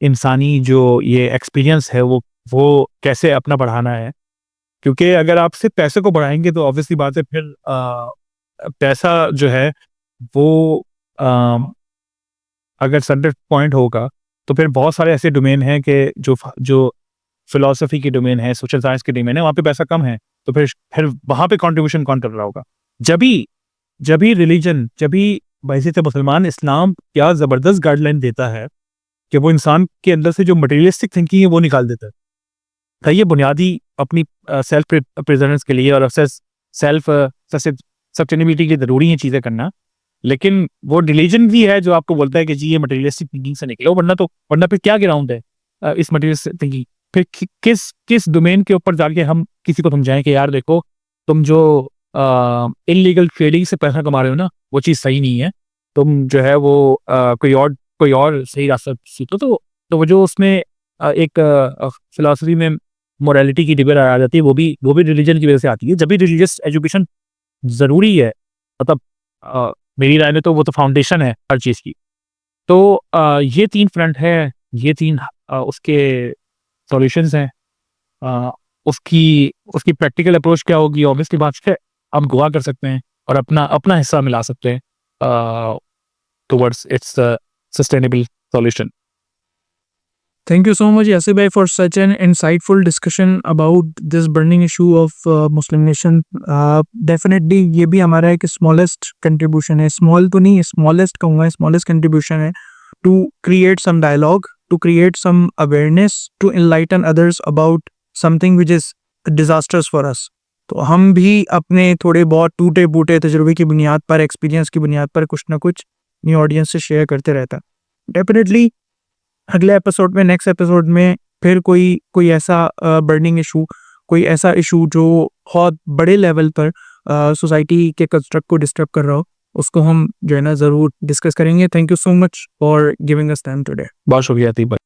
इंसानी जो ये एक्सपीरियंस है वो कैसे अपना बढ़ाना है। क्योंकि अगर आप सिर्फ पैसे को बढ़ाएंगे तो ऑब्वियसली बात है, फिर पैसा जो है वो आ, अगर सेंटर पॉइंट होगा, तो फिर बहुत सारे ऐसे डोमेन हैं कि जो फिलोसफी की डोमेन है, सोशल साइंस की डोमेन है, वहाँ पे पैसा कम है। तो फिर वहाँ पे कंट्रीब्यूशन कौन कर रहा होगा? जब जब भी रिलीजन, जब भी बहसीत मुसलमान इस्लाम क्या ज़बरदस्त गाइडलाइन देता है कि वो इंसान के अंदर से जो मटेरियलिस्टिक थिंकिंग है वो निकाल देता है। तो ये बुनियादी अपनी सेल्फ प्रेजेंस के लिए और सेल्फ सस्टेनेबिलिटी के लिए ज़रूरी है चीज़ें करना। लेकिन वो रिलीजन भी है जो आपको बोलता है कि जी ये मटेरियलिस्टिक थिंकिंग से निकलो, वरना फिर क्या ग्राउंड है इस मटेरियलिस्टिक थिंकिंग? फिर किस डोमेन के ऊपर जाके हम किसी को समझाएं कि यार देखो, तुम जो इलीगल ट्रेडिंग से पैसा कमा रहे हो ना, वो चीज़ सही नहीं है। तुम जो है वो कोई और सही रास्ता सीखो। तो वो जो उसमें एक फिलॉसफी में मोरालिटी की डिबेट आ जाती है, वो भी रिलीजन की वजह से आती है। जब भी रिलीजियस एजुकेशन ज़रूरी है, मतलब मेरी राय में तो वो तो फाउंडेशन है हर चीज़ की। तो ये 3 फ्रंट है, ये 3 उसके सॉल्यूशंस हैं। उसकी प्रैक्टिकल अप्रोच क्या होगी, ऑब्वियसली बात है, हम दुआ कर सकते हैं और अपना हिस्सा मिला सकते हैं towards it's sustainable solution. Thank you so much, Yasir bhai, for such an insightful discussion about this burning issue of Muslim nation. Definitely ये भी हमारा एक smallest contribution है, small तो नहीं, smallest कहूँगा, smallest contribution है to create some dialogue, to create some awareness, to enlighten others about something which is disastrous for us. तो हम भी अपने थोड़े बहुत टूटे फूटे तजुर्बे की बुनियाद पर, एक्सपीरियंस की बुनियाद पर कुछ ना कुछ न्यू ऑडियंस से शेयर करते रहता। डेफिनेटली अगले एपिसोड में, नेक्स्ट एपिसोड में फिर कोई ऐसा बर्निंग इशू, कोई ऐसा इशू जो बहुत बड़े लेवल पर सोसाइटी के कंस्ट्रक्ट को डिस्टर्ब कर रहा हो, उसको हम जो है ना ज़रूर डिस्कस करेंगे। Thank you so much for giving us time today. बहुत शुक्रिया अतीब भाई।